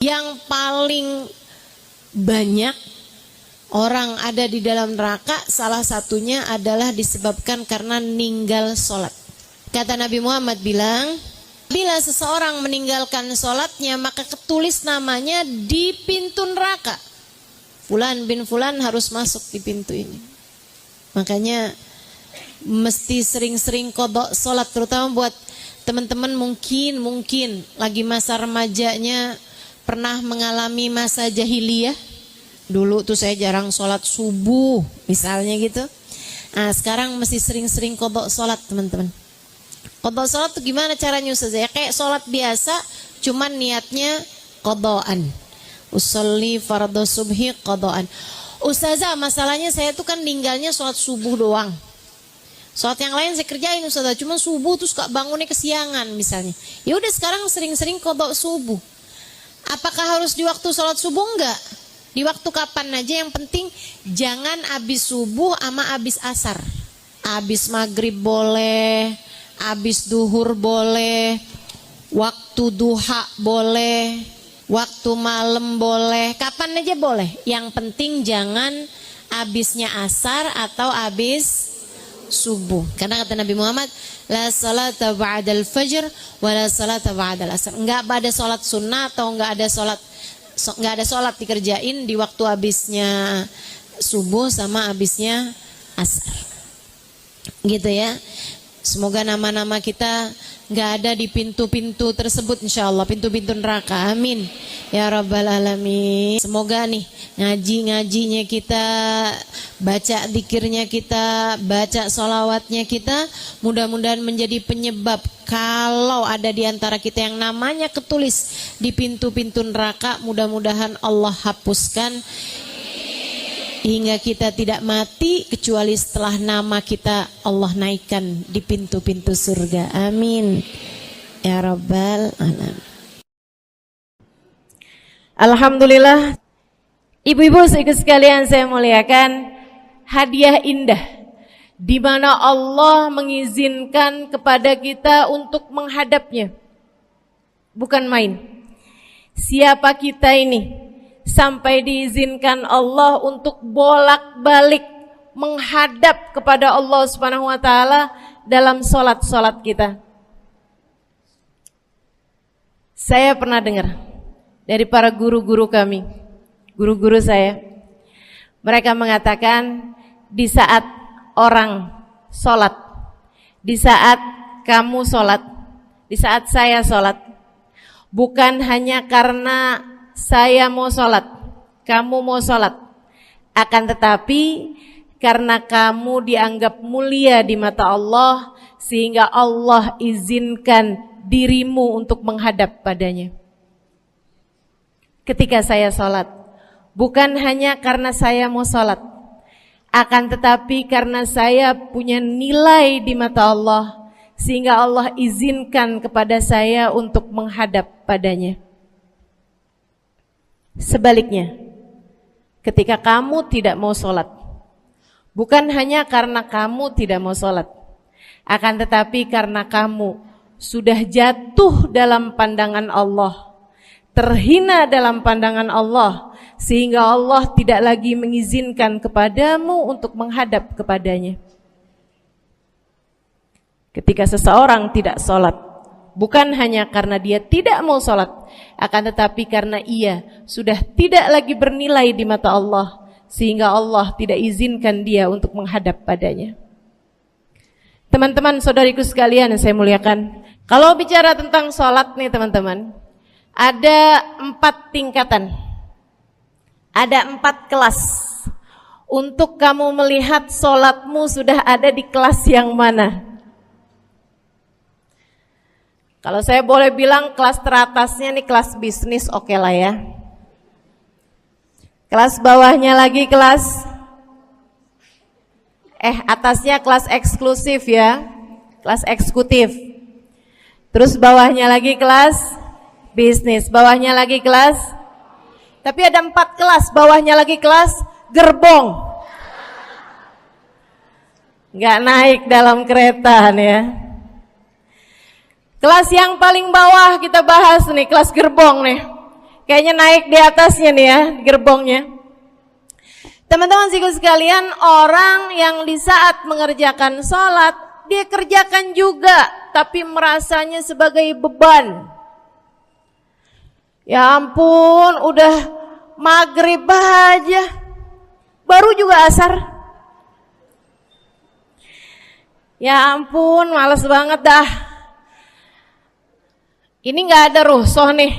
Yang paling banyak orang ada di dalam neraka salah satunya adalah disebabkan karena ninggal sholat. Kata Nabi Muhammad bilang, bila seseorang meninggalkan sholatnya maka ketulis namanya di pintu neraka. Fulan bin Fulan harus masuk di pintu ini. Makanya mesti sering-sering qadha sholat, terutama buat teman-teman mungkin lagi masa remajanya pernah mengalami masa jahiliyah. Dulu tuh saya jarang sholat subuh misalnya gitu. Nah sekarang mesti sering-sering qadha sholat teman-teman. Qadha sholat tuh gimana caranya Ustaz? Ya kayak sholat biasa, cuman niatnya qadhaan. Usolli fardhu subhi qadhaan. Ustazah masalahnya saya tuh kan ninggalnya sholat subuh doang. Sholat yang lain saya kerjain Ustazah, cuma subuh terus kok bangunnya kesiangan misalnya. Ya udah sekarang sering-sering qadha subuh. Apakah harus di waktu sholat subuh? Enggak. Di waktu kapan aja, yang penting jangan abis subuh sama abis asar. Abis maghrib boleh, abis duhur boleh, waktu duha boleh, waktu malam boleh, kapan aja boleh. Yang penting jangan abisnya asar atau abis subuh. Karena kata Nabi Muhammad, la salata ba'dal fajr wa la salata ba'dal asar. Enggak ada sholat sunnah atau enggak ada sholat dikerjain di waktu habisnya subuh sama habisnya asar. Gitu ya. Semoga nama-nama kita nggak ada di pintu-pintu tersebut insyaallah, pintu-pintu neraka. Amin ya rabbal alamin. Semoga nih ngaji-ngajinya kita, baca zikirnya kita, baca sholawatnya kita, mudah-mudahan menjadi penyebab kalau ada di antara kita yang namanya ketulis di pintu-pintu neraka, mudah-mudahan Allah hapuskan hingga kita tidak mati kecuali setelah nama kita Allah naikkan di pintu-pintu surga. Amin ya rabbal alamin. Alhamdulillah, ibu-ibu sekalian saya muliakan, hadiah indah di mana Allah mengizinkan kepada kita untuk menghadapnya. Bukan main. Siapa kita ini sampai diizinkan Allah untuk bolak-balik menghadap kepada Allah Subhanahu wa taala dalam salat-salat kita. Saya pernah dengar dari para guru-guru kami, guru-guru saya. Mereka mengatakan di saat orang salat, di saat kamu salat, di saat saya salat, bukan hanya karena saya mau sholat, kamu mau sholat, akan tetapi karena kamu dianggap mulia di mata Allah, sehingga Allah izinkan dirimu untuk menghadap padanya. Ketika saya sholat, bukan hanya karena saya mau sholat, akan tetapi karena saya punya nilai di mata Allah, sehingga Allah izinkan kepada saya untuk menghadap padanya. Sebaliknya, ketika kamu tidak mau sholat, bukan hanya karena kamu tidak mau sholat, akan tetapi karena kamu sudah jatuh dalam pandangan Allah, terhina dalam pandangan Allah, sehingga Allah tidak lagi mengizinkan kepadamu untuk menghadap kepadanya. Ketika seseorang tidak sholat, bukan hanya karena dia tidak mau sholat, akan tetapi karena ia sudah tidak lagi bernilai di mata Allah, sehingga Allah tidak izinkan dia untuk menghadap padanya. Teman-teman, saudariku sekalian yang saya muliakan, kalau bicara tentang sholat nih teman-teman, ada 4 tingkatan, ada 4 kelas. Untuk kamu melihat sholatmu sudah ada di kelas yang mana. Kalau saya boleh bilang kelas teratasnya nih kelas bisnis, oke lah ya. Kelas bawahnya lagi kelas, atasnya kelas eksklusif ya, kelas eksekutif. Terus bawahnya lagi kelas bisnis, bawahnya lagi kelas, tapi ada 4 kelas, bawahnya lagi kelas gerbong. Nggak naik dalam kereta nih ya. Kelas yang paling bawah kita bahas nih, kelas gerbong nih. Kayaknya naik di atasnya nih ya, di gerbongnya. Teman-teman sikut sekalian, orang yang di saat mengerjakan sholat, dia kerjakan juga, tapi merasanya sebagai beban. Ya ampun, udah maghrib aja, baru juga asar. Ya ampun, males banget dah. Ini gak ada rusuh nih.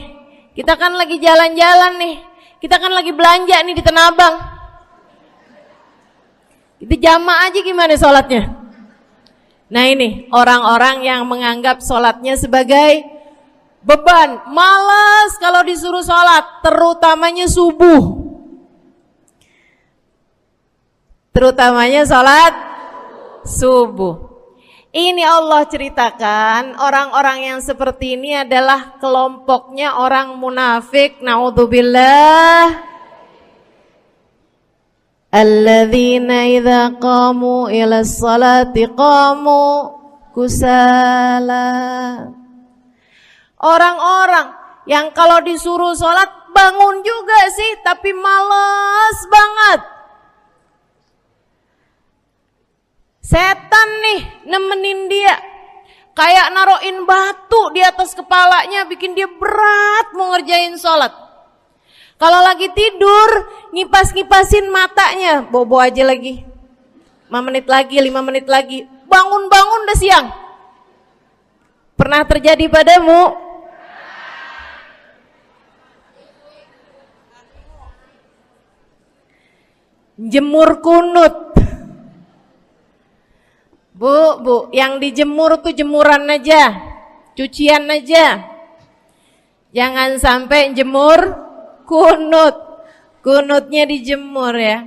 Kita kan lagi jalan-jalan nih. Kita kan lagi belanja nih di Tanah Abang. Itu jamaah aja gimana sholatnya. Nah ini orang-orang yang menganggap sholatnya sebagai beban. Malas kalau disuruh sholat, terutamanya subuh. Terutamanya sholat subuh. Ini Allah ceritakan orang-orang yang seperti ini adalah kelompoknya orang munafik. Naudzubillah. Alladzina idza qamu ila sholati qamu kusala. Orang-orang yang kalau disuruh sholat bangun juga sih, tapi malas banget. Setan nih nemenin dia, kayak naroin batu di atas kepalanya, bikin dia berat mau ngerjain sholat. Kalau lagi tidur, ngipas-ngipasin matanya, bobo aja lagi. 5 menit lagi, 5 menit lagi. Bangun-bangun udah siang. Pernah terjadi padamu? Jemur kunut. Bu, yang dijemur tuh jemuran aja, cucian aja. Jangan sampai jemur kunut. Kunutnya dijemur ya.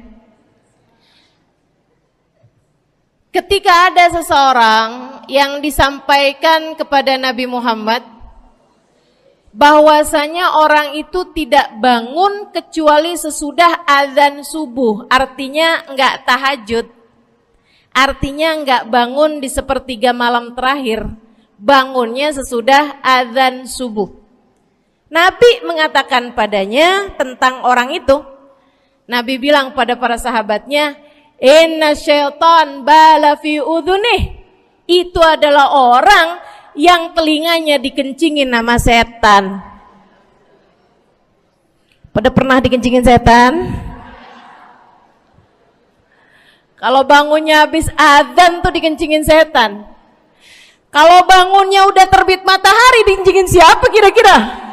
Ketika ada seseorang yang disampaikan kepada Nabi Muhammad bahwasanya orang itu tidak bangun kecuali sesudah azan subuh, artinya enggak tahajud, artinya enggak bangun di sepertiga malam terakhir, bangunnya sesudah azan subuh. Nabi mengatakan padanya tentang orang itu. Nabi bilang pada para sahabatnya, inna syaitan bala fi udhunih. Itu adalah orang yang telinganya dikencingin sama setan. Pada pernah dikencingin setan? Kalau bangunnya habis adzan tuh dikencingin setan. Kalau bangunnya udah terbit matahari dikencingin siapa kira-kira?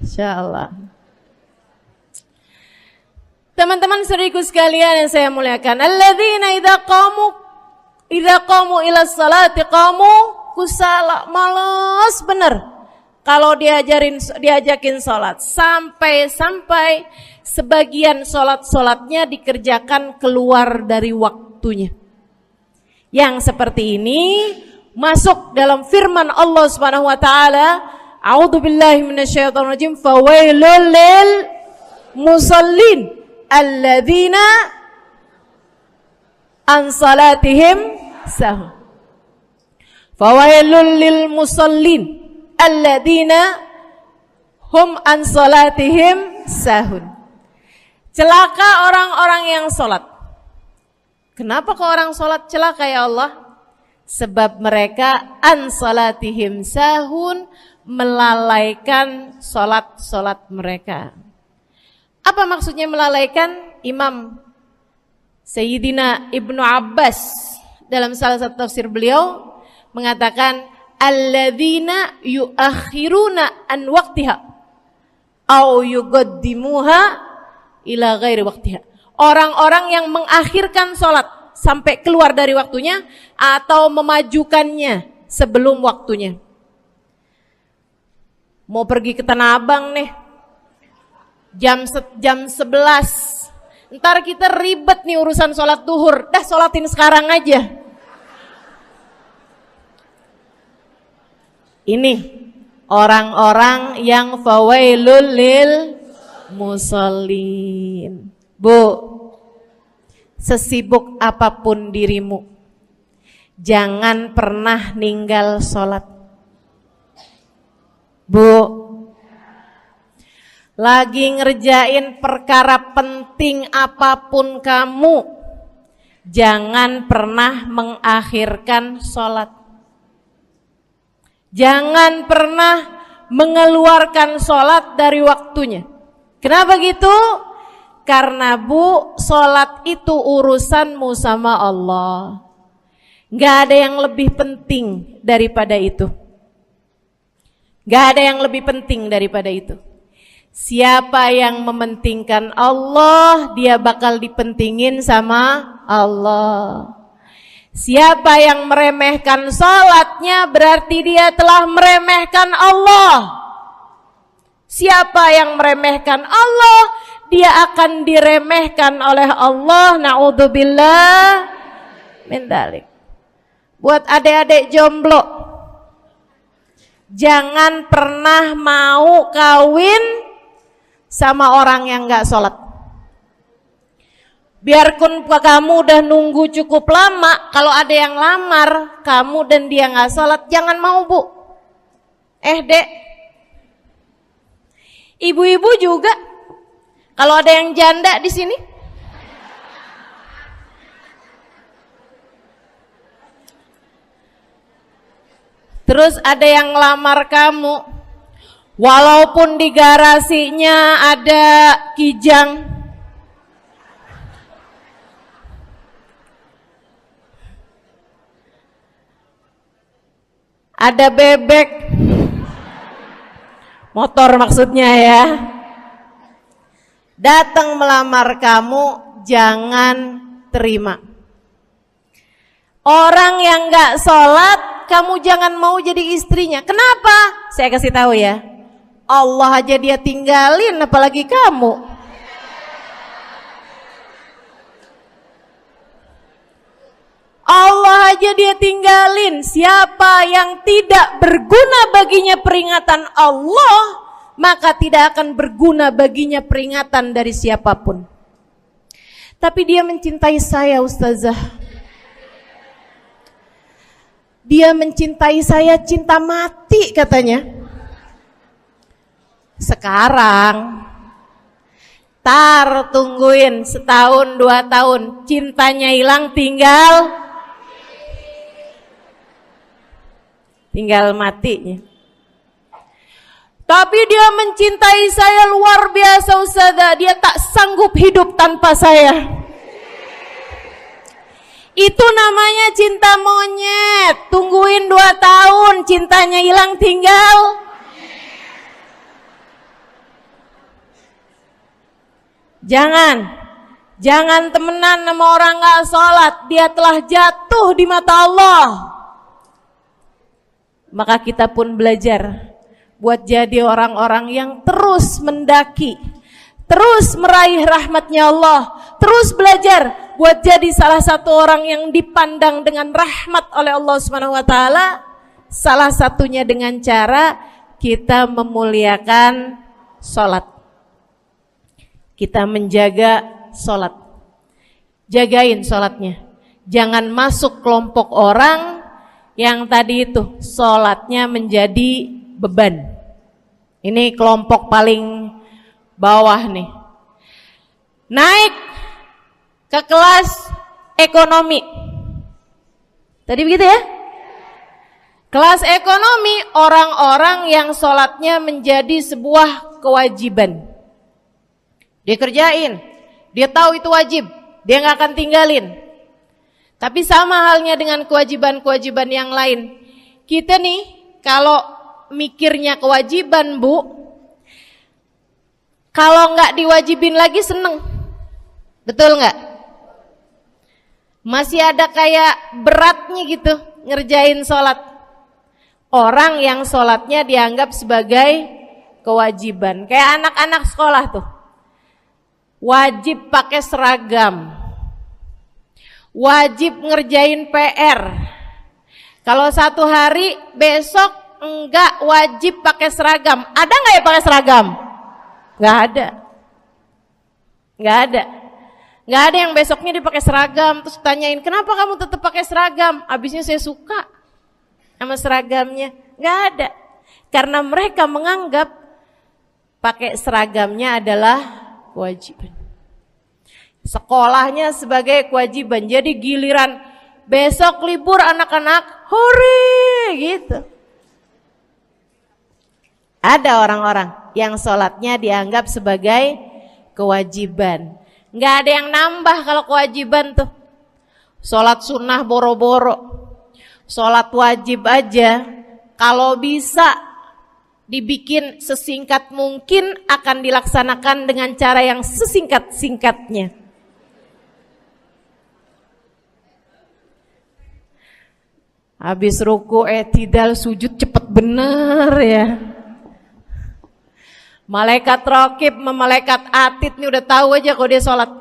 Insyaallah. Teman-teman saudariku sekalian yang saya muliakan, alladzina idza qamu ila sholati qamu kusala. Malas bener kalau diajakin sholat, sampai sebagian sholatnya dikerjakan keluar dari waktunya. Yang seperti ini masuk dalam firman Allah Subhanahu wa taala, a'udzubillahi minasyaitonirrajim, fawailul lil musallin alladzina an salatihim sahun. Fawailul lil musallin alladzina hum an salatihim sahun. Celaka orang-orang yang sholat. Kenapa kok orang sholat celaka ya Allah? Sebab mereka an salatihim sahun, melalaikan sholat mereka. Apa maksudnya melalaikan? Imam Sayyidina Ibnu Abbas dalam salah satu tafsir beliau mengatakan, alladzina yuakhiruna an waqtiha au yuqaddimuha ila ghairi waqtiha. Orang-orang yang mengakhirkan sholat sampai keluar dari waktunya atau memajukannya sebelum waktunya. Mau pergi ke Tanah Abang nih, jam 11. Ntar kita ribet nih urusan sholat duhur. Dah sholatin sekarang aja. Ini orang-orang yang fawailul lil musallin. Bu, sesibuk apapun dirimu, jangan pernah ninggal sholat. Bu, lagi ngerjain perkara penting apapun kamu, jangan pernah mengakhirkan sholat. Jangan pernah mengeluarkan sholat dari waktunya. Kenapa gitu? Karena Bu, sholat itu urusanmu sama Allah. Gak ada yang lebih penting daripada itu. Gak ada yang lebih penting daripada itu. Siapa yang mementingkan Allah, dia bakal dipentingin sama Allah. Siapa yang meremehkan salatnya, berarti dia telah meremehkan Allah. Siapa yang meremehkan Allah, dia akan diremehkan oleh Allah. Na'udzubillah min dzalik. Buat adik-adik jomblo, jangan pernah mau kawin sama orang yang gak sholat. Biarpun kamu udah nunggu cukup lama, kalau ada yang lamar kamu dan dia gak sholat, jangan mau Bu. Dek, ibu-ibu juga, kalau ada yang janda di sini, terus ada yang lamar kamu, walaupun di garasinya ada kijang, ada bebek, motor maksudnya ya, datang melamar kamu, jangan terima. Orang yang gak sholat, kamu jangan mau jadi istrinya. Kenapa? Saya kasih tahu ya, Allah aja dia tinggalin, apalagi kamu. Allah aja dia tinggalin. Siapa yang tidak berguna baginya peringatan Allah, maka tidak akan berguna baginya peringatan dari siapapun. Tapi dia mencintai saya, Ustazah. Dia mencintai saya cinta mati katanya. Sekarang tungguin setahun 2 tahun, cintanya hilang, tinggal matinya. Tapi dia mencintai saya luar biasa Ustazah, dia tak sanggup hidup tanpa saya. Itu namanya cinta monyet. Tungguin 2 tahun, cintanya hilang, tinggal. Jangan temenan sama orang gak sholat, dia telah jatuh di mata Allah. Maka kita pun belajar buat jadi orang-orang yang terus mendaki, terus meraih rahmatnya Allah, terus belajar buat jadi salah satu orang yang dipandang dengan rahmat oleh Allah Subhanahu wa taala. Salah satunya dengan cara kita memuliakan sholat, kita menjaga sholat. Jagain sholatnya, jangan masuk kelompok orang yang tadi itu sholatnya menjadi beban. Ini kelompok paling bawah nih. Naik ke kelas ekonomi. Tadi begitu ya? Kelas ekonomi, orang-orang yang sholatnya menjadi sebuah kewajiban. Dia kerjain, dia tahu itu wajib, dia gak akan tinggalin. Tapi sama halnya dengan kewajiban-kewajiban yang lain. Kita nih kalau mikirnya kewajiban Bu, kalau gak diwajibin lagi seneng. Betul gak? Masih ada kayak beratnya gitu ngerjain sholat. Orang yang sholatnya dianggap sebagai kewajiban. Kayak anak-anak sekolah tuh, wajib pakai seragam, wajib ngerjain PR. Kalau satu hari, besok enggak wajib pakai seragam. Ada enggak ya pakai seragam? Enggak ada. Enggak ada. Enggak ada yang besoknya dipakai seragam terus tanyain, "Kenapa kamu tetap pakai seragam?" Abisnya saya suka sama seragamnya. Enggak ada. Karena mereka menganggap pakai seragamnya adalah kewajiban. Sekolahnya sebagai kewajiban. Jadi giliran besok libur anak-anak, hore gitu. Ada orang-orang yang sholatnya dianggap sebagai kewajiban. Nggak ada yang nambah kalau kewajiban tuh. Sholat sunnah boro-boro. Sholat wajib aja kalau bisa dibikin sesingkat mungkin akan dilaksanakan dengan cara yang sesingkat-singkatnya. Habis ruku i'tidal sujud cepet bener ya. Malaikat raqib sama malaikat atid nih udah tahu aja kalau dia sholat.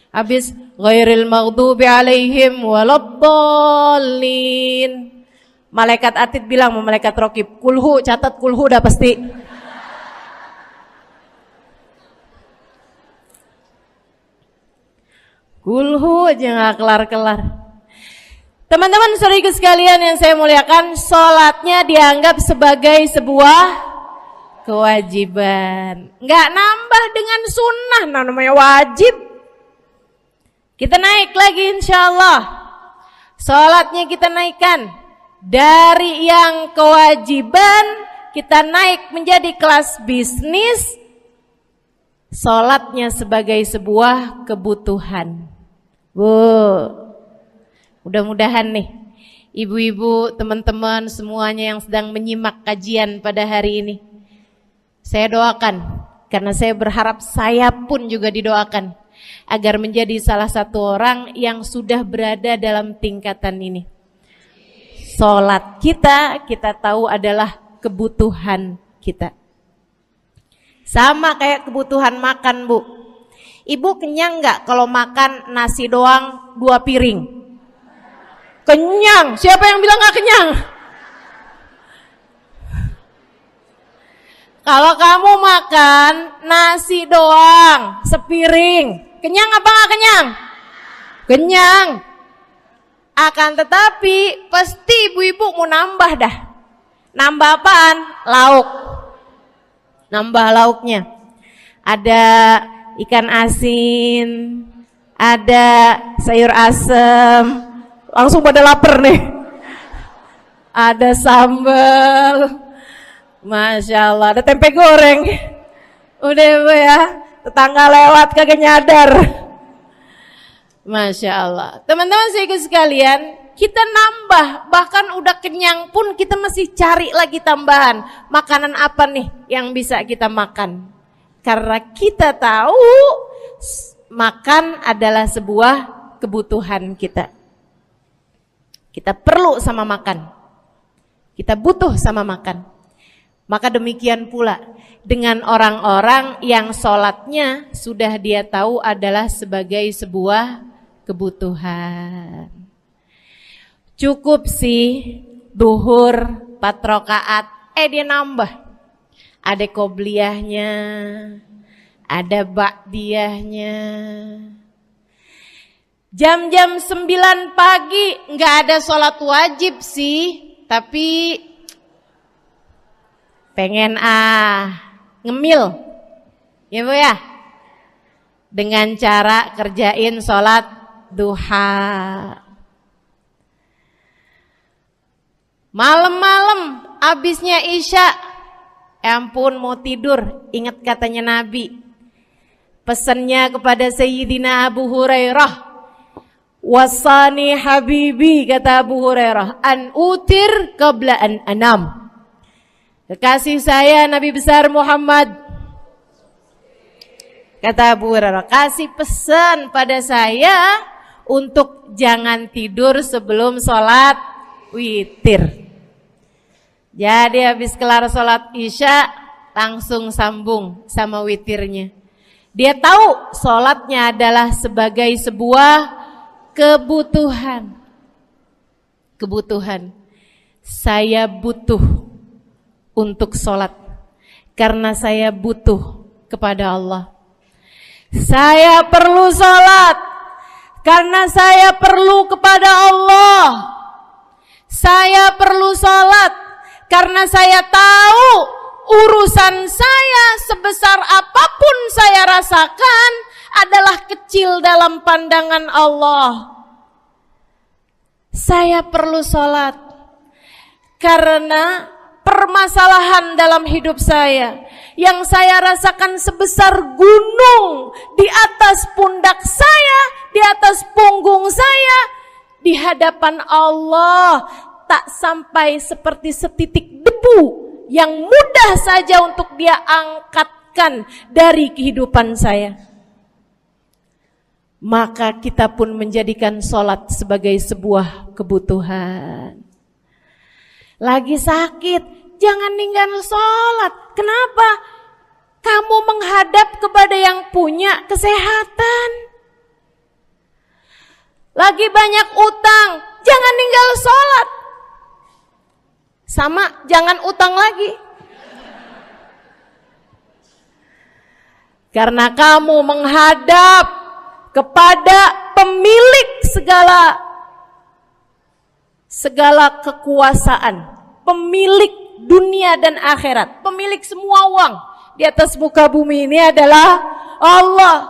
Habis ghairil maghdubi alaihim waladdallin. Malaikat atid bilang sama malaikat raqib, kulhu, catat kulhu udah pasti. Kulhu aja gak kelar-kelar. Teman-teman saudaraku sekalian yang saya muliakan, sholatnya dianggap sebagai sebuah kewajiban. Gak nambah dengan sunnah, namanya wajib. Kita naik lagi insya Allah. Sholatnya kita naikkan. Dari yang kewajiban kita naik menjadi kelas bisnis. Sholatnya sebagai sebuah kebutuhan. Mudah-mudahan nih ibu-ibu, teman-teman semuanya yang sedang menyimak kajian pada hari ini, saya doakan, karena saya berharap saya pun juga didoakan agar menjadi salah satu orang yang sudah berada dalam tingkatan ini. Sholat kita tahu adalah kebutuhan kita. Sama kayak kebutuhan makan, Bu. Ibu kenyang nggak kalau makan nasi doang 2 piring? Kenyang. Siapa yang bilang nggak kenyang? Kalau kamu makan nasi doang sepiring, kenyang apa nggak kenyang? Kenyang. Akan tetapi pasti ibu-ibu mau nambah dah. Nambah apaan? Lauk. Nambah lauknya. Ada ikan asin, ada sayur asem. Langsung pada lapar nih. Ada sambal. Masya Allah, ada tempe goreng. Udah ibu ya, tetangga lewat kagak nyadar. Masya Allah. Teman-teman saya sekalian, kita nambah, bahkan udah kenyang pun kita masih cari lagi tambahan. Makanan apa nih yang bisa kita makan? Karena kita tahu makan adalah sebuah kebutuhan kita. Kita perlu sama makan. Kita butuh sama makan. Maka demikian pula dengan orang-orang yang sholatnya sudah dia tahu adalah sebagai sebuah kebutuhan. Cukup sih duhur 4 rakaat, dia nambah. Ada qobliyahnya, ada ba'diyahnya. Jam-jam 9 pagi nggak ada sholat wajib sih, tapi pengen ngemil, ya Bu ya, dengan cara kerjain sholat duha. Malam-malam abisnya isya, ampun mau tidur, ingat katanya Nabi, pesannya kepada Sayyidina Abu Hurairah, wasani habibi, kata Abu Hurairah, an utir qabla an anam. Kekasih saya Nabi besar Muhammad, kata Abu Hurairah, kasih pesan pada saya untuk jangan tidur sebelum sholat witir. Jadi habis kelar sholat isya langsung sambung sama witirnya. Dia tahu sholatnya adalah sebagai sebuah kebutuhan. Kebutuhan. Saya butuh untuk sholat karena saya butuh kepada Allah. Saya perlu sholat karena saya perlu kepada Allah. Saya perlu sholat Karena saya tahu urusan saya sebesar apapun saya rasakan adalah kecil dalam pandangan Allah. Saya perlu sholat karena permasalahan dalam hidup saya yang saya rasakan sebesar gunung di atas pundak saya, di atas punggung saya, di hadapan Allah tak sampai seperti setitik debu yang mudah saja untuk Dia angkatkan dari kehidupan saya. Maka kita pun menjadikan sholat sebagai sebuah kebutuhan. Lagi sakit, jangan ninggalin sholat. Kenapa? Kamu menghadap kepada yang punya kesehatan. Lagi banyak utang, jangan ninggal sholat. Sama, jangan utang lagi. Karena kamu menghadap kepada pemilik segala kekuasaan, pemilik dunia dan akhirat, pemilik semua uang di atas muka bumi ini adalah Allah.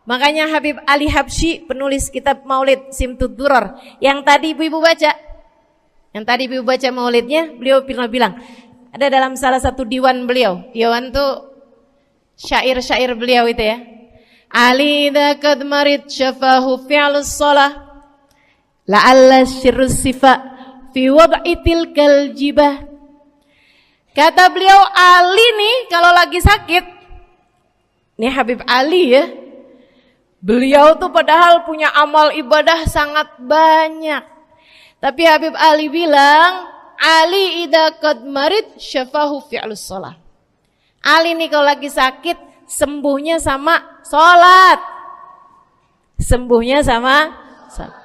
Makanya Habib Ali Habsyi, penulis kitab Maulid Simtud Durar, yang tadi ibu-ibu baca, maulidnya, beliau pernah bilang, ada dalam salah satu diwan beliau, diwan tuh syair-syair beliau itu ya. Ali idza qad marid syafahu fi'lus shalah la'alla syirrus sifa fi wad'i tilkal jibah. Kata beliau, Ali nih kalau lagi sakit, nih Habib Ali ya, beliau tuh padahal punya amal ibadah sangat banyak, tapi Habib Ali bilang, Ali idza qad marid syafahu fi'lus shalah. Ali nih kalau lagi sakit, sembuhnya sama sholat. Sembuhnya sama sholat.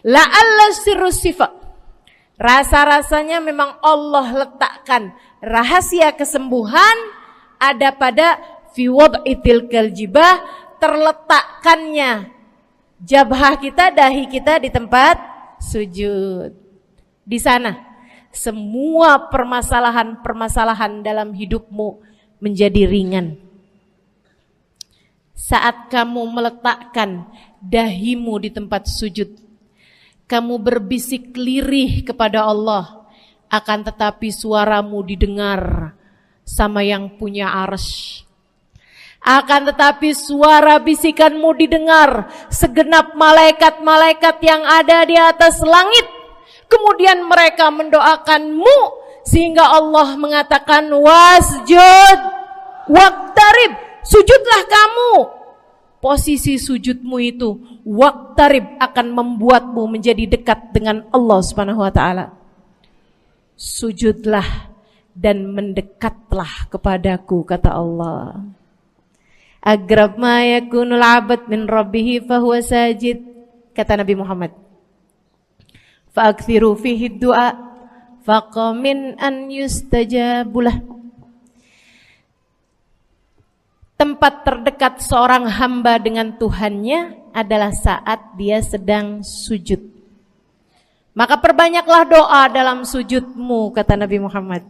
La'alla sirrus sifa. Rasa-rasanya memang Allah letakkan rahasia kesembuhan ada pada fi wad'i tilkal jibah, terletakkannya jabhah kita, dahi kita di tempat sujud. Di sana semua permasalahan-permasalahan dalam hidupmu menjadi ringan. Saat kamu meletakkan dahimu di tempat sujud, kamu berbisik lirih kepada Allah, akan tetapi suaramu didengar sama yang punya arsy. Akan tetapi suara bisikanmu didengar segenap malaikat-malaikat yang ada di atas langit. Kemudian mereka mendoakanmu sehingga Allah mengatakan wasjud waqtarib, sujudlah kamu. Posisi sujudmu itu waqtarib akan membuatmu menjadi dekat dengan Allah Subhanahu wa taala. Sujudlah dan mendekatlah kepadaku, kata Allah. Agrab ma yakunul 'abd min rabbih fa huwa sajid, kata Nabi Muhammad. Fa'akthiru fihi du'a faqamin an yustajabulah. Tempat terdekat seorang hamba dengan Tuhannya adalah saat dia sedang sujud. Maka perbanyaklah doa dalam sujudmu, kata Nabi Muhammad.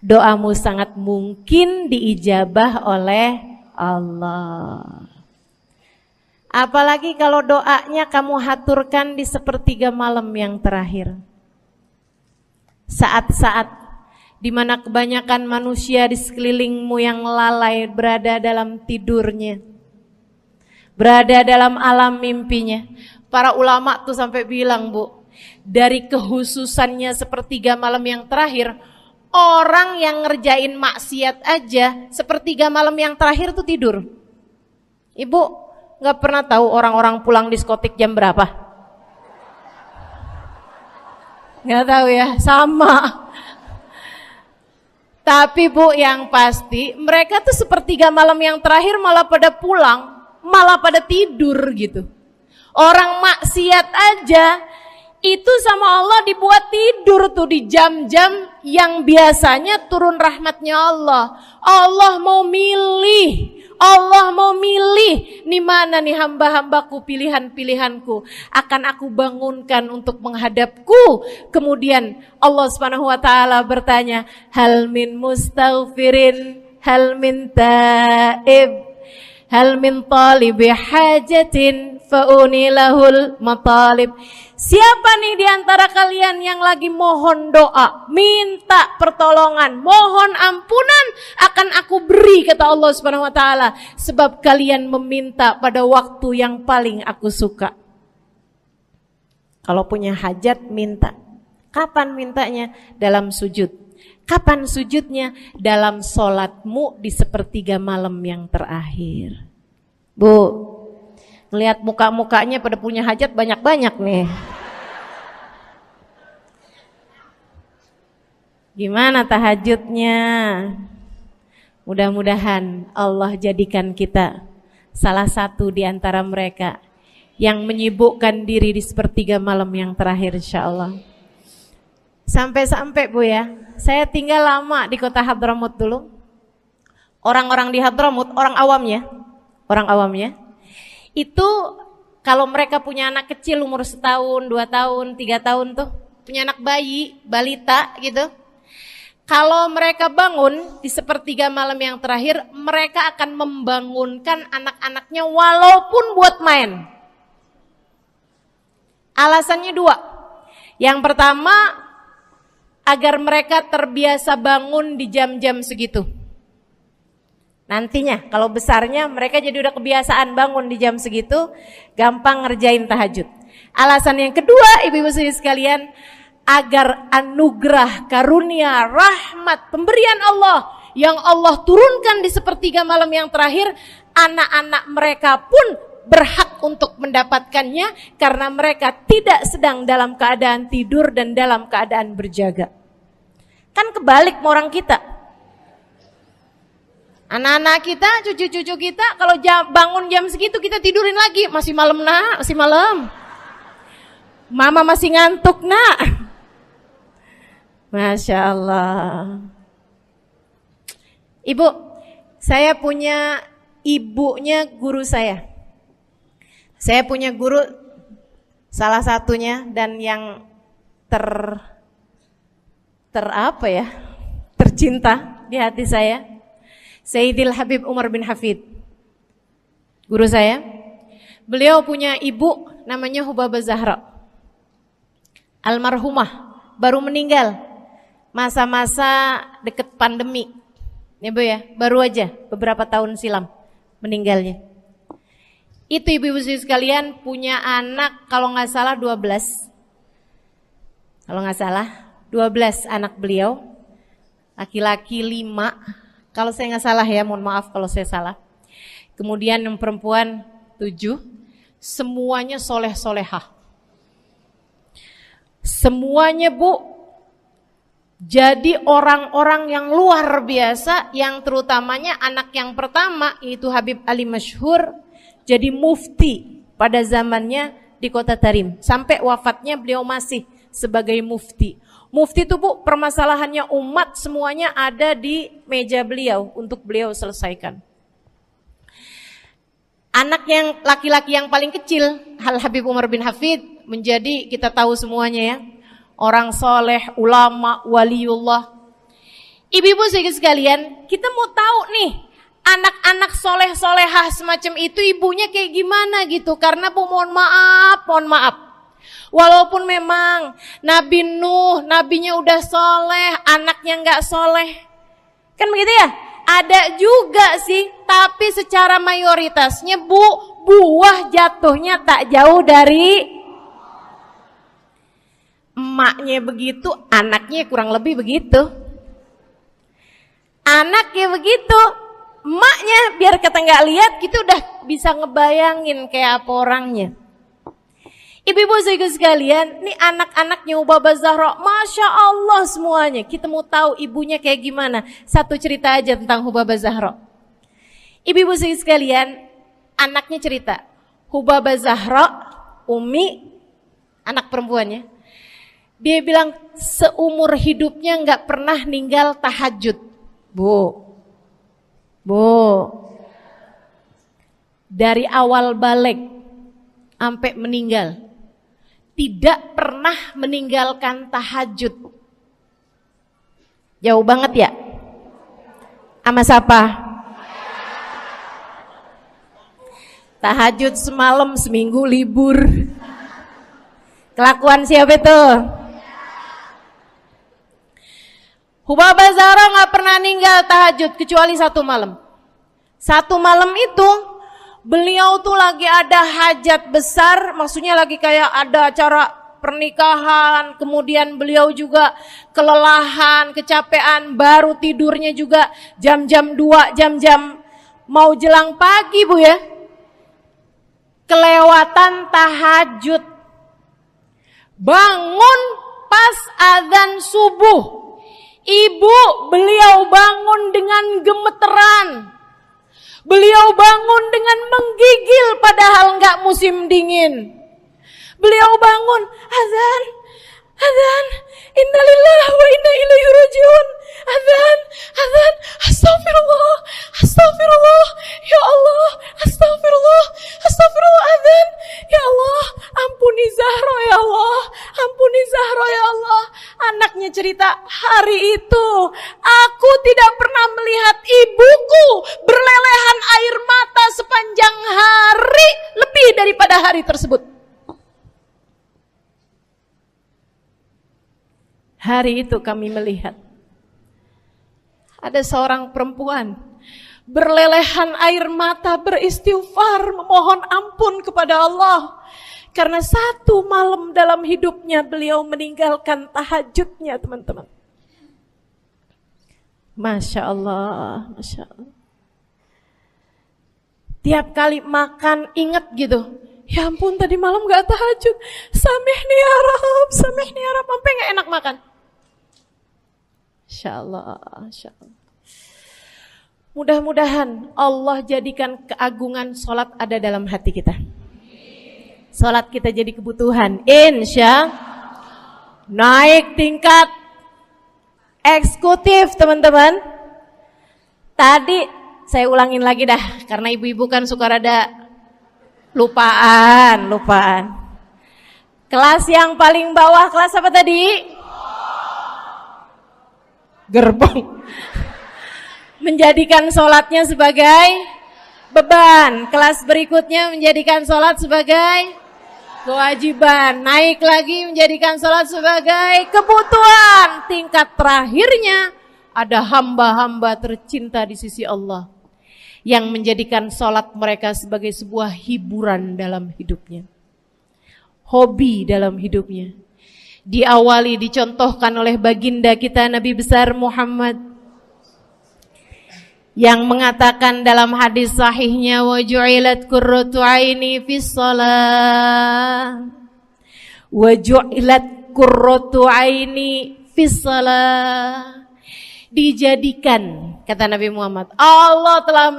Doamu sangat mungkin diijabah oleh Allah. Apalagi kalau doanya kamu haturkan di sepertiga malam yang terakhir. Saat-saat di mana kebanyakan manusia di sekelilingmu yang lalai berada dalam tidurnya, berada dalam alam mimpinya. Para ulama tuh sampai bilang, Bu, dari kehususannya sepertiga malam yang terakhir, orang yang ngerjain maksiat aja sepertiga malam yang terakhir tuh tidur. Ibu gak pernah tahu orang-orang pulang diskotik jam berapa? Gak tahu ya, sama. Tapi Bu, yang pasti mereka tuh sepertiga malam yang terakhir malah pada pulang, malah pada tidur gitu. Orang maksiat aja itu sama Allah dibuat tidur tuh di jam-jam yang biasanya turun rahmatnya Allah. Allah mau milih nih mana nih hamba-hambaku, pilihan-pilihanku akan aku bangunkan untuk menghadapku. Kemudian Allah Subhanahu wa taala bertanya, hal min mustaghfirin, hal min taib, hal min talibi hajatin fauni lahul matalib. Siapa nih di antara kalian yang lagi mohon doa, minta pertolongan, mohon ampunan, akan aku beri, kata Allah Subhanahu wa taala, sebab kalian meminta pada waktu yang paling aku suka. Kalau punya hajat minta. Kapan mintanya? Dalam sujud. Kapan sujudnya? Dalam sholatmu di sepertiga malam yang terakhir. Bu, ngelihat muka-mukanya pada punya hajat banyak-banyak nih. Gimana tahajudnya? Mudah-mudahan Allah jadikan kita salah satu di antara mereka yang menyibukkan diri di sepertiga malam yang terakhir, insyaallah. Sampai-sampai Bu ya, saya tinggal lama di kota Hadramut dulu. Orang-orang di Hadramut, orang awamnya, itu kalau mereka punya anak kecil umur 1 tahun, 2 tahun, 3 tahun tuh, punya anak bayi, balita gitu. Kalau mereka bangun di sepertiga malam yang terakhir, mereka akan membangunkan anak-anaknya walaupun buat main. Alasannya 2. Yang pertama, agar mereka terbiasa bangun di jam-jam segitu. Nantinya kalau besarnya mereka jadi udah kebiasaan bangun di jam segitu, gampang ngerjain tahajud. Alasan yang kedua, ibu-ibu sekalian, agar anugerah, karunia, rahmat, pemberian Allah yang Allah turunkan di sepertiga malam yang terakhir, anak-anak mereka pun berhak untuk mendapatkannya karena mereka tidak sedang dalam keadaan tidur dan dalam keadaan berjaga. Kan kebalik sama orang kita. Anak-anak kita, cucu-cucu kita kalau bangun jam segitu kita tidurin lagi, masih malam nak, masih malam. Mama masih ngantuk nak. Masya Allah. Ibu, saya punya ibunya guru saya. Saya punya guru salah satunya dan yang tercinta di hati saya, Sayyidil Habib Umar bin Hafid. Guru saya. Beliau punya ibu namanya Hubabah Zahra. Almarhumah, baru meninggal masa-masa deket pandemi. Ya Bu ya, baru aja beberapa tahun silam meninggalnya. Itu ibu-ibu sekalian punya anak kalau nggak salah 12. Kalau nggak salah 12 anak beliau. Laki-laki 5. Kalau saya nggak salah ya, mohon maaf kalau saya salah. Kemudian yang perempuan 7. Semuanya soleh-solehah. Semuanya Bu jadi orang-orang yang luar biasa, yang terutamanya anak yang pertama yaitu Habib Ali Masyhur jadi mufti pada zamannya di kota Tarim. Sampai wafatnya beliau masih sebagai mufti. Mufti itu Bu, permasalahannya umat semuanya ada di meja beliau untuk beliau selesaikan. Anak yang laki-laki yang paling kecil, Habib Umar bin Hafid, menjadi kita tahu semuanya ya, orang soleh, ulama, waliullah. Ibu-ibu sekalian, kita mau tahu nih, anak-anak soleh-solehah semacam itu ibunya kayak gimana gitu. Karena Bu, mohon maaf. Walaupun memang Nabi Nuh, nabinya udah soleh, anaknya gak soleh. Kan begitu ya? Ada juga sih, tapi secara mayoritasnya Bu, buah jatuhnya tak jauh dari emaknya begitu, anaknya kurang lebih begitu. Anaknya begitu, emaknya biar kita nggak lihat, kita udah bisa ngebayangin kayak apa orangnya. Ibu-ibu sekalian, nih anak-anaknya Hubabah Zahra, Masya Allah semuanya. Kita mau tahu ibunya kayak gimana. Satu cerita aja tentang Hubabah Zahra. Ibu-ibu sekalian, anaknya cerita, Hubabah Zahra, Umi, anak perempuannya. Dia bilang seumur hidupnya nggak pernah ninggal tahajud. Bu, dari awal balik sampai meninggal tidak pernah meninggalkan tahajud. Jauh banget ya? Sama siapa? Tahajud semalam, seminggu libur. Kelakuan siapa itu? Hubabah Zahra gak pernah ninggal tahajud kecuali satu malam. Satu malam itu beliau tuh lagi ada hajat besar, maksudnya lagi kayak ada acara pernikahan, kemudian beliau juga kelelahan, kecapean, baru tidurnya juga jam-jam 2, jam-jam mau jelang pagi Bu ya. Kelewatan tahajud. Bangun pas azan subuh. Ibu beliau bangun dengan gemeteran. Beliau bangun dengan menggigil padahal enggak musim dingin. Beliau bangun, azan, innalillah wa inna ilaihi rajiun. Azan, astagfirullah, ya Allah, astagfirullah, azan, ya Allah, ampuni Zahra ya Allah, ya Allah. Anaknya cerita, hari itu aku tidak pernah melihat ibuku berlelehan air mata sepanjang hari lebih daripada hari tersebut. Hari itu kami melihat ada seorang perempuan berlelehan air mata beristighfar memohon ampun kepada Allah karena satu malam dalam hidupnya beliau meninggalkan tahajudnya, teman-teman. Masya Allah, Masya Allah. Tiap kali makan ingat gitu, ya ampun tadi malam gak tahajud, samihni ya Rab, sampai gak enak makan. Insya Allah. Mudah-mudahan Allah jadikan keagungan sholat ada dalam hati kita. Sholat kita jadi kebutuhan. Insya naik tingkat eksekutif, teman-teman. Tadi saya ulangin lagi dah, karena ibu-ibu kan suka rada lupaan. Kelas yang paling bawah, kelas apa tadi? Gerbong. Menjadikan sholatnya sebagai beban. Kelas berikutnya menjadikan sholat sebagai kewajiban. Naik lagi menjadikan sholat sebagai kebutuhan. Tingkat terakhirnya ada hamba-hamba tercinta di sisi Allah yang menjadikan sholat mereka sebagai sebuah hiburan dalam hidupnya, hobi dalam hidupnya. Diawali, dicontohkan oleh baginda kita Nabi besar Muhammad yang mengatakan dalam hadis sahihnya, wa ju'ilat qurratu aini fis shalah, wa ju'ilat qurratu aini fis shalah. Dijadikan, kata Nabi Muhammad, Allah telah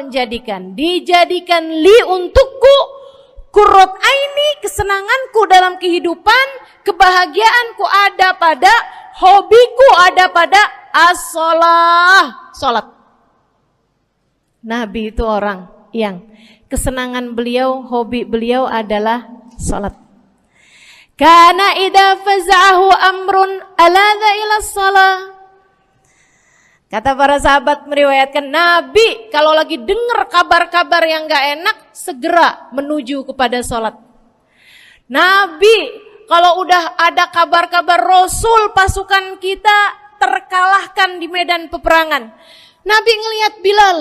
dijadikan li untukku qurrat aini, kesenanganku dalam kehidupan, kebahagiaanku ada pada, hobiku ada pada as-shalah, salat. Nabi itu orang yang kesenangan beliau, hobi beliau adalah salat. Kana idza faza'ahu amrun aladha ila shalah. Kata para sahabat meriwayatkan, Nabi kalau lagi dengar kabar-kabar yang gak enak, segera menuju kepada sholat. Nabi kalau udah ada kabar-kabar Rasul pasukan kita terkalahkan di medan peperangan, Nabi ngelihat Bilal.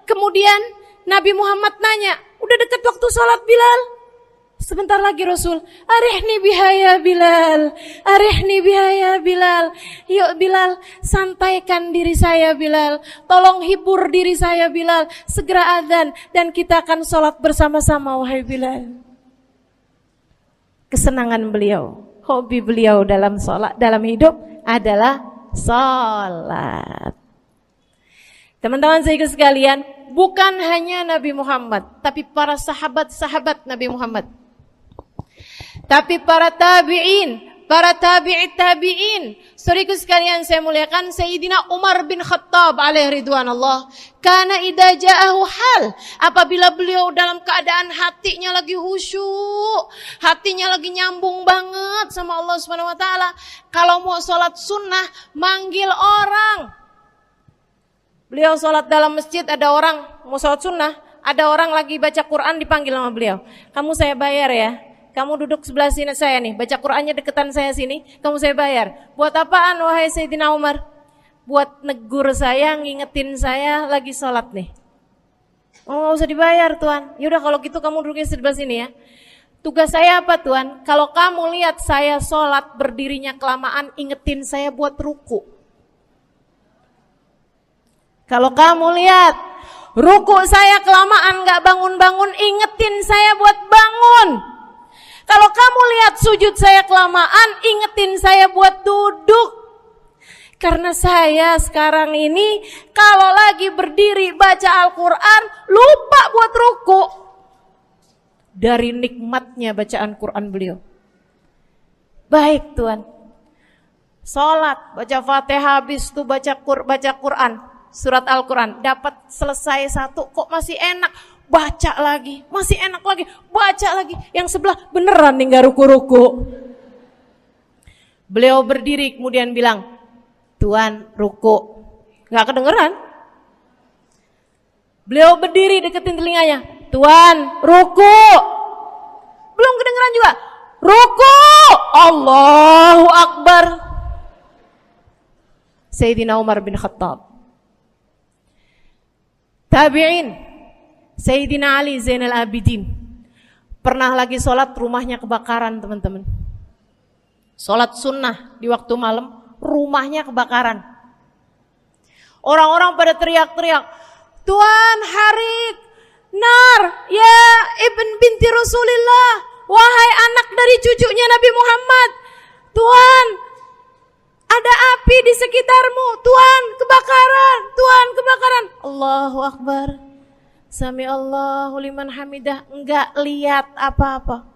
Kemudian Nabi Muhammad nanya, udah dekat waktu sholat Bilal? Sebentar lagi Rasul, arihni bihaya Bilal, arihni bihaya Bilal. Yuk Bilal, sampaikan diri saya Bilal, tolong hibur diri saya Bilal. Segera azan dan kita akan sholat bersama-sama wahai Bilal. Kesenangan beliau, hobi beliau dalam sholat, dalam hidup adalah sholat. Teman-teman saya sekalian, bukan hanya Nabi Muhammad, tapi para sahabat-sahabat Nabi Muhammad. Tapi para tabi'in, para tabi'it tabi'in, saudaraku sekalian saya muliakan, Sayyidina Umar bin Khattab alaihi ridwanullah, kana idza ja'ahu hal, apabila beliau dalam keadaan hatinya lagi khusyuk, hatinya lagi nyambung banget sama Allah Subhanahu wa taala, kalau mau salat sunnah manggil orang. Beliau salat dalam masjid, ada orang mau salat sunnah, ada orang lagi baca Quran dipanggil sama beliau. Kamu saya bayar ya. Kamu duduk sebelah sini saya nih, baca Qur'annya deketan saya sini, kamu saya bayar. Buat apaan wahai Sayyidina Umar? Buat negur saya, ngingetin saya lagi sholat nih. Oh, nggak usah dibayar Tuan. Yaudah kalau gitu kamu duduknya sebelah sini ya. Tugas saya apa Tuan? Kalau kamu lihat saya sholat berdirinya kelamaan, ingetin saya buat ruku. Kalau kamu lihat ruku saya kelamaan gak bangun-bangun, ingetin saya buat bangun. Kalau kamu lihat sujud saya kelamaan, ingetin saya buat duduk. Karena saya sekarang ini kalau lagi berdiri baca Al-Quran, lupa buat ruku. Dari nikmatnya bacaan Quran beliau. Baik Tuhan. Sholat, baca Fatihah, habis itu baca Quran, surat Al-Quran. Dapat selesai satu, kok masih enak. Baca lagi, masih enak lagi, baca lagi. Yang sebelah beneran nih gak ruku-ruku. Beliau berdiri kemudian bilang, Tuan ruku. Gak kedengeran. Beliau berdiri deketin telinganya, Tuan ruku. Belum kedengeran juga. Ruku. Allahu Akbar. Sayyidina Umar bin Khattab. Tabi'in. Sayyidina Ali Zainal Abidin pernah lagi sholat, rumahnya kebakaran teman-teman. Sholat sunnah di waktu malam, rumahnya kebakaran. Orang-orang pada teriak-teriak, Tuan harik, nar, ya ibn binti Rasulillah, wahai anak dari cucunya Nabi Muhammad. Tuan, ada api di sekitarmu. Tuan, kebakaran. Tuan, kebakaran. Allahu Akbar. Sami Allahu liman hamidah, enggak lihat apa-apa.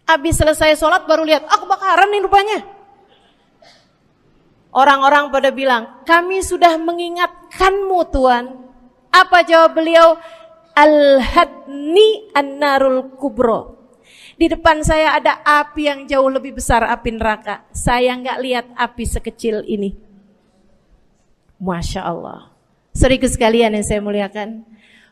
Habis selesai sholat baru lihat, kebakaran nih rupanya. Orang-orang pada bilang, kami sudah mengingatkanmu Tuan. Apa jawab beliau? Al-hadni an-narul kubro. Di depan saya ada api yang jauh lebih besar, api neraka. Saya enggak lihat api sekecil ini. Masya Allah. Saudaraku sekalian yang saya muliakan,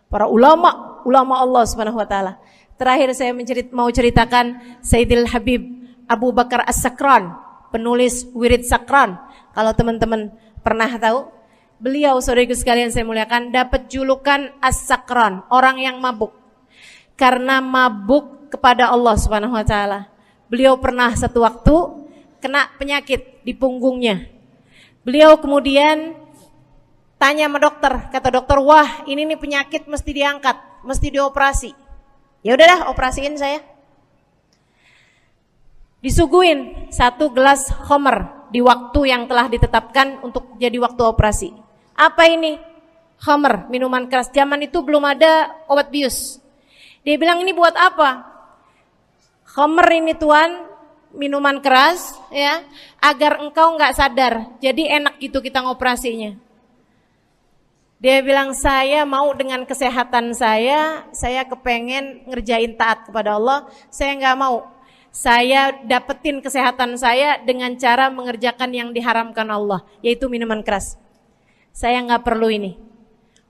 para ulama Allah Subhanahu wa taala. Terakhir saya mau ceritakan Sayyidil Habib Abu Bakar As-Sakran, penulis Wirid Sakran. Kalau teman-teman pernah tahu, beliau saudaraku sekalian saya muliakan dapat julukan As-Sakran, orang yang mabuk. Karena mabuk kepada Allah Subhanahu wa taala. Beliau pernah satu waktu kena penyakit di punggungnya. Beliau kemudian tanya sama dokter, kata dokter, wah ini nih penyakit mesti diangkat, mesti dioperasi. Ya udahlah, operasiin saya. Disuguhin 1 gelas khamr di waktu yang telah ditetapkan untuk jadi waktu operasi. Apa ini? Khamr, minuman keras. Zaman itu belum ada obat bius. Dia bilang, ini buat apa? Khamr ini Tuan, minuman keras ya, agar engkau nggak sadar. Jadi enak gitu kita ngoperasinya. Dia bilang, saya mau dengan kesehatan saya kepengen ngerjain taat kepada Allah, saya nggak mau. Saya dapetin kesehatan saya dengan cara mengerjakan yang diharamkan Allah, yaitu minuman keras. Saya nggak perlu ini.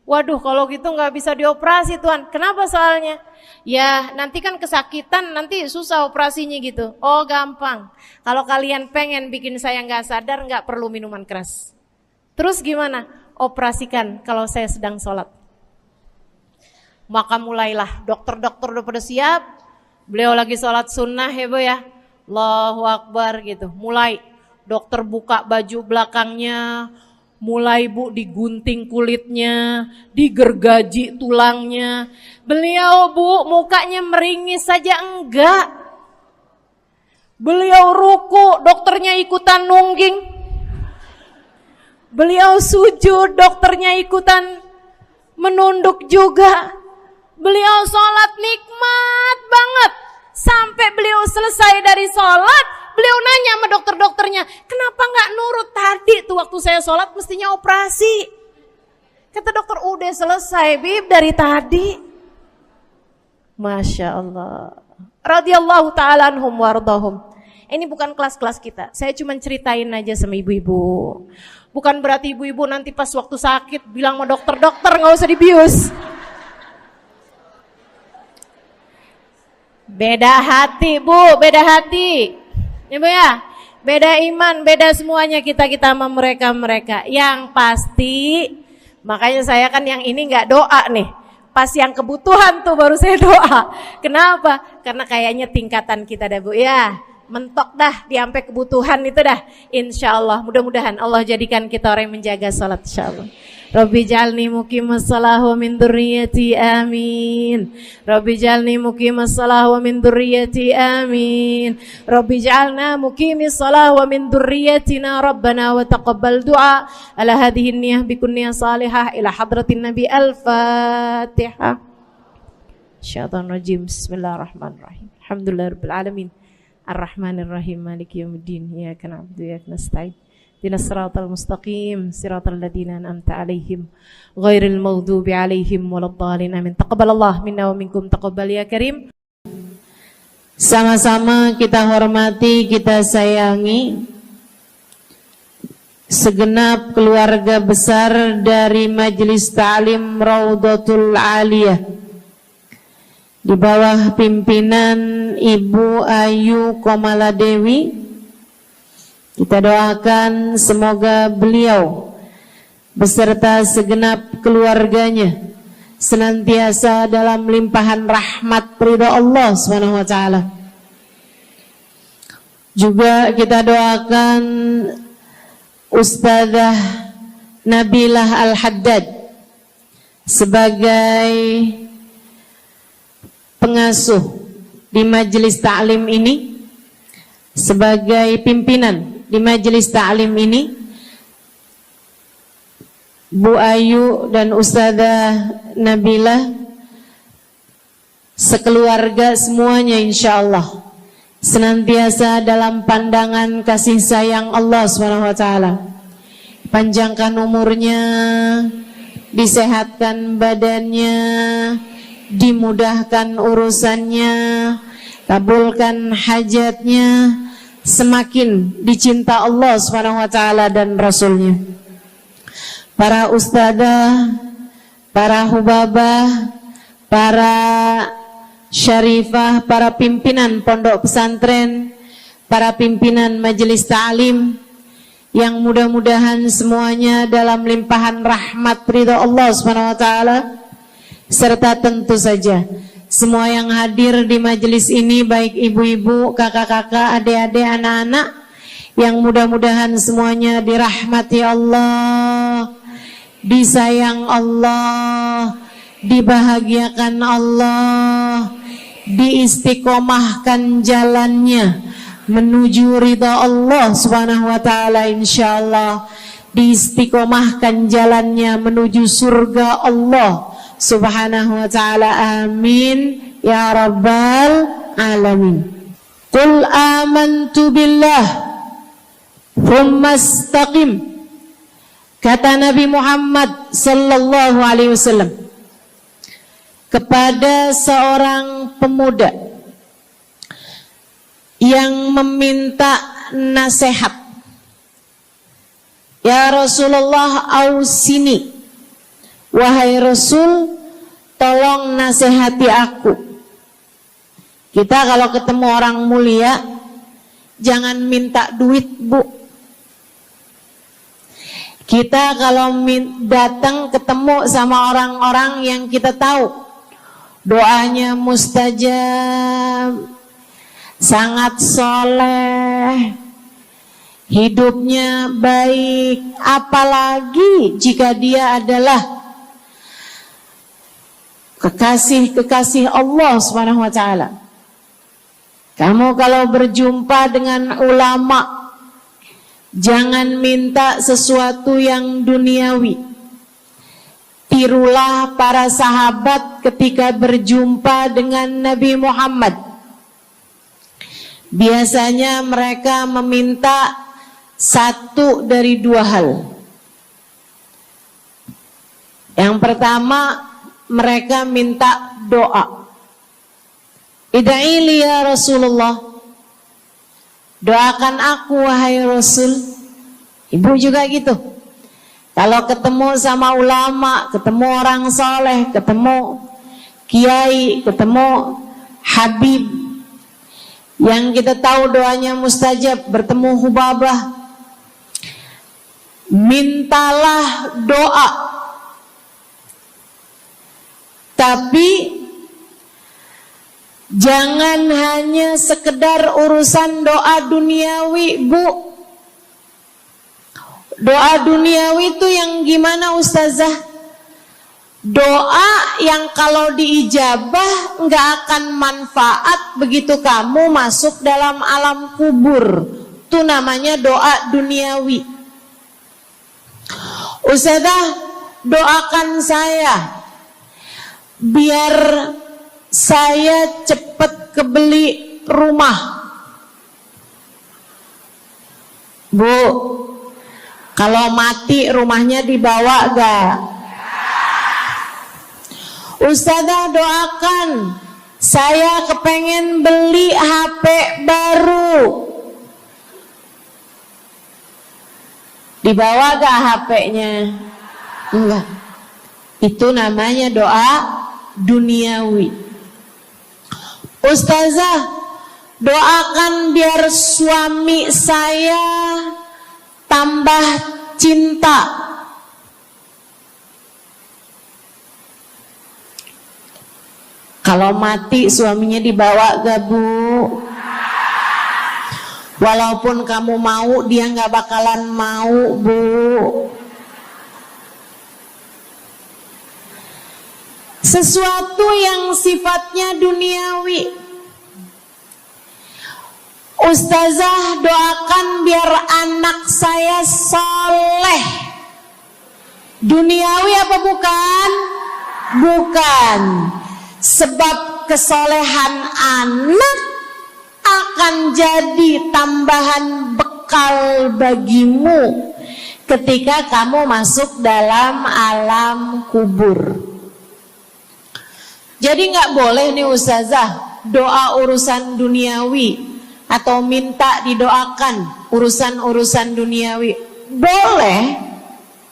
Waduh, kalau gitu nggak bisa dioperasi Tuan. Kenapa soalnya? Ya nanti kan kesakitan, nanti susah operasinya gitu. Oh gampang. Kalau kalian pengen bikin saya nggak sadar, nggak perlu minuman keras. Terus gimana? Operasikan kalau saya sedang sholat. Maka mulailah, dokter-dokter udah pada siap. Beliau lagi sholat sunnah ya Bu ya, Allahu Akbar gitu. Mulai dokter buka baju belakangnya, mulai Bu digunting kulitnya, digergaji tulangnya. Beliau Bu mukanya meringis saja enggak. Beliau ruku, dokternya ikutan nungging. Beliau sujud, dokternya ikutan menunduk juga. Beliau sholat nikmat banget. Sampai beliau selesai dari sholat, beliau nanya sama dokter-dokternya, kenapa nggak nurut tadi tuh waktu saya sholat mestinya operasi. Kata dokter, udah selesai Bib dari tadi. Masya Allah. Radhiyallahu ta'ala anhum wardahum. Ini bukan kelas-kelas kita. Saya cuma ceritain aja sama ibu-ibu. Bukan berarti ibu-ibu nanti pas waktu sakit bilang sama dokter-dokter nggak usah dibius. Beda hati Bu, beda hati. Ibu ya, beda iman, beda semuanya kita sama mereka. Yang pasti, makanya saya kan yang ini nggak doa nih. Pas yang kebutuhan tuh baru saya doa. Kenapa? Karena kayaknya tingkatan kita dah Bu ya. Mentok dah di sampai kebutuhan itu dah. Insya Allah, mudah-mudahan Allah jadikan kita orang yang menjaga salat insya Allah. Rabbi jalni muqimas salah wa min dzurriyyati amin. Rabbi jalni muqimas salah wa min dzurriyyati amin. Rabbi jalna muqimis salah wa min dzurriyyatina rabbana wa taqabbal du'a. Ala hadhihi niyyah bi kunniyah salihah ila hadratin nabi al-fatihah. Syaitanir rajim. Bismillahirrahmanirrahim. Alhamdulillahirabbil alamin. Ar-Rahmanir-Rahim. Maliki yaumiddin. Iyyaka na'budu wa iyyaka nasta'in. Ihdinas siratal mustaqim, siratal ladzina an'amta 'alaihim, ghairil maghdubi 'alaihim waladdallin. Amin. Taqabbalallah minna wa minkum, taqabbal ya karim. Sama-sama kita hormati, kita sayangi segenap keluarga besar dari Majelis Ta'lim Raudhatul Aliyah di bawah pimpinan Ibu Ayu Komaladewi. Kita doakan semoga beliau beserta segenap keluarganya senantiasa dalam limpahan rahmat ridha Allah Subhanahu wa taala. Juga kita doakan Ustazah Nabilah Al-Haddad sebagai pengasuh di majelis ta'lim ini, sebagai pimpinan di majelis ta'lim ini, Bu Ayu dan Ustazah Nabilah sekeluarga semuanya insyaallah senantiasa dalam pandangan kasih sayang Allah SWT. Panjangkan umurnya, disehatkan badannya, dimudahkan urusannya, kabulkan hajatnya, semakin dicinta Allah SWT dan Rasulnya. Para ustadzah, para hubabah, para syarifah, para pimpinan pondok pesantren, para pimpinan majelis ta'lim, yang mudah-mudahan semuanya dalam limpahan rahmat ridha Allah SWT, serta tentu saja semua yang hadir di majelis ini, baik ibu-ibu, kakak-kakak, adik-adik, anak-anak, yang mudah-mudahan semuanya dirahmati Allah, disayang Allah, dibahagiakan Allah, diistiqomahkan jalannya menuju ridha Allah Subhanahu wa taala insyaallah, diistiqomahkan jalannya menuju surga Allah Subhanahu wa ta'ala. Amin ya rabbal alamin. Qul amantu billah thumma istaqim, kata Nabi Muhammad sallallahu alaihi wasallam kepada seorang pemuda yang meminta nasihat, ya Rasulullah ausini, wahai Rasul, tolong nasihati aku. Kita kalau ketemu orang mulia, jangan minta duit, Bu. Kita kalau datang ketemu sama orang-orang yang kita tahu doanya mustajab, sangat soleh, hidupnya baik, apalagi jika dia adalah kekasih Allah Subhanahu wa taala. Kamu kalau berjumpa dengan ulama, jangan minta sesuatu yang duniawi. Tirulah para sahabat ketika berjumpa dengan Nabi Muhammad. biasanya mereka meminta satu dari dua hal. Yang pertama, mereka minta doa. Ida'ili ya Rasulullah, doakan aku wahai Rasul. Ibu juga gitu. Kalau ketemu sama ulama, ketemu orang soleh, ketemu kiai, ketemu habib yang kita tahu doanya mustajab, bertemu Hubabah, mintalah doa. Tapi jangan hanya sekedar urusan doa duniawi, Bu. Doa duniawi itu yang gimana Ustazah? Doa yang kalau diijabah nggak akan manfaat begitu kamu masuk dalam alam kubur. Itu namanya doa duniawi. Ustazah, doakan saya biar saya cepat kebeli rumah. Bu, kalau mati rumahnya dibawa gak? Ustazah, doakan saya kepengen beli HP baru. Dibawa gak HP-nya? Enggak. Itu namanya doa duniawi. Ustazah, doakan biar suami saya tambah cinta. Kalau mati suaminya dibawa gak, Bu? Walaupun kamu mau, dia gak bakalan mau, Bu. Sesuatu yang sifatnya duniawi. Ustazah, doakan biar anak saya soleh. Duniawi apa bukan? Bukan. Sebab kesolehan anak akan jadi tambahan bekal bagimu ketika kamu masuk dalam alam kubur. Jadi nggak boleh nih Ustazah doa urusan duniawi atau minta didoakan urusan-urusan duniawi. Boleh,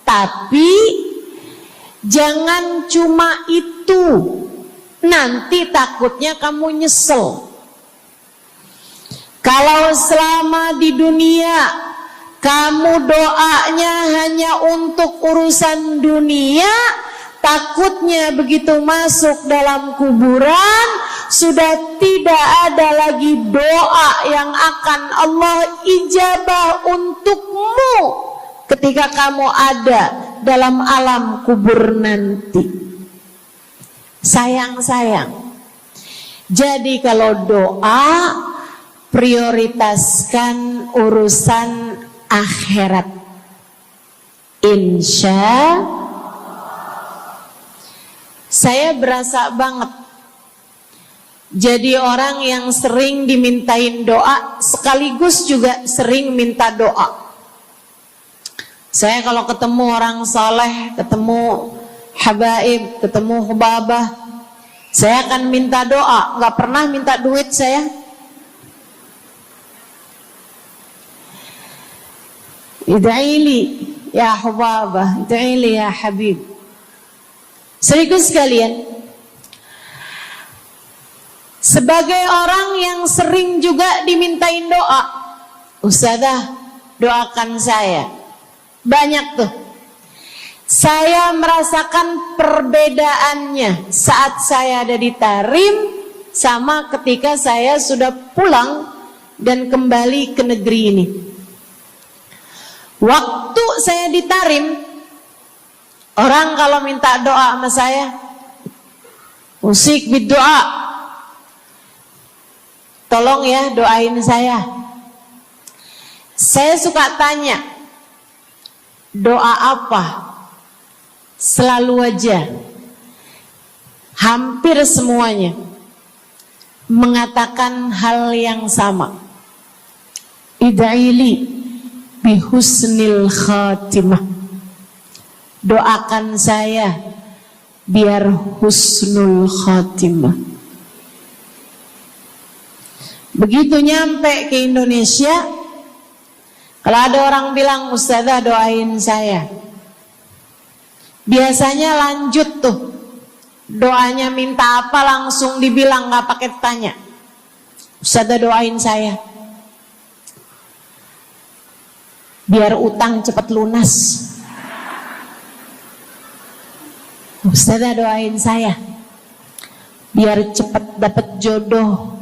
tapi jangan cuma itu. Nanti takutnya kamu nyesel. Kalau selama di dunia kamu doanya hanya untuk urusan dunia, takutnya begitu masuk dalam kuburan sudah tidak ada lagi doa yang akan Allah ijabah untukmu ketika kamu ada dalam alam kubur nanti. Sayang-sayang. Jadi kalau doa, prioritaskan urusan akhirat. Insya saya berasa banget jadi orang yang sering dimintain doa sekaligus juga sering minta doa. Saya kalau ketemu orang saleh, ketemu habaib, ketemu hubabah, saya akan minta doa, nggak pernah minta duit saya. Ida'ili ya hubabah, ida'ili ya habib. Serius sekalian, sebagai orang yang sering juga dimintain doa, Ustazah doakan saya. Banyak tuh. Saya merasakan perbedaannya saat saya ada di Tarim sama ketika saya sudah pulang dan kembali ke negeri ini. Waktu saya di Tarim, orang kalau minta doa sama saya, usik berdoa, tolong ya doain saya. Saya suka tanya, doa apa? Selalu aja, hampir semuanya mengatakan hal yang sama. id'ili bihusnil khatimah. Doakan saya biar husnul khatimah. Begitu nyampe ke Indonesia, kalau ada orang bilang, Ustazah doain saya, biasanya lanjut tuh, doanya minta apa langsung dibilang, gak pakai tanya. Ustazah doain saya biar utang cepat lunas. Ustazah doain saya biar cepat dapat jodoh.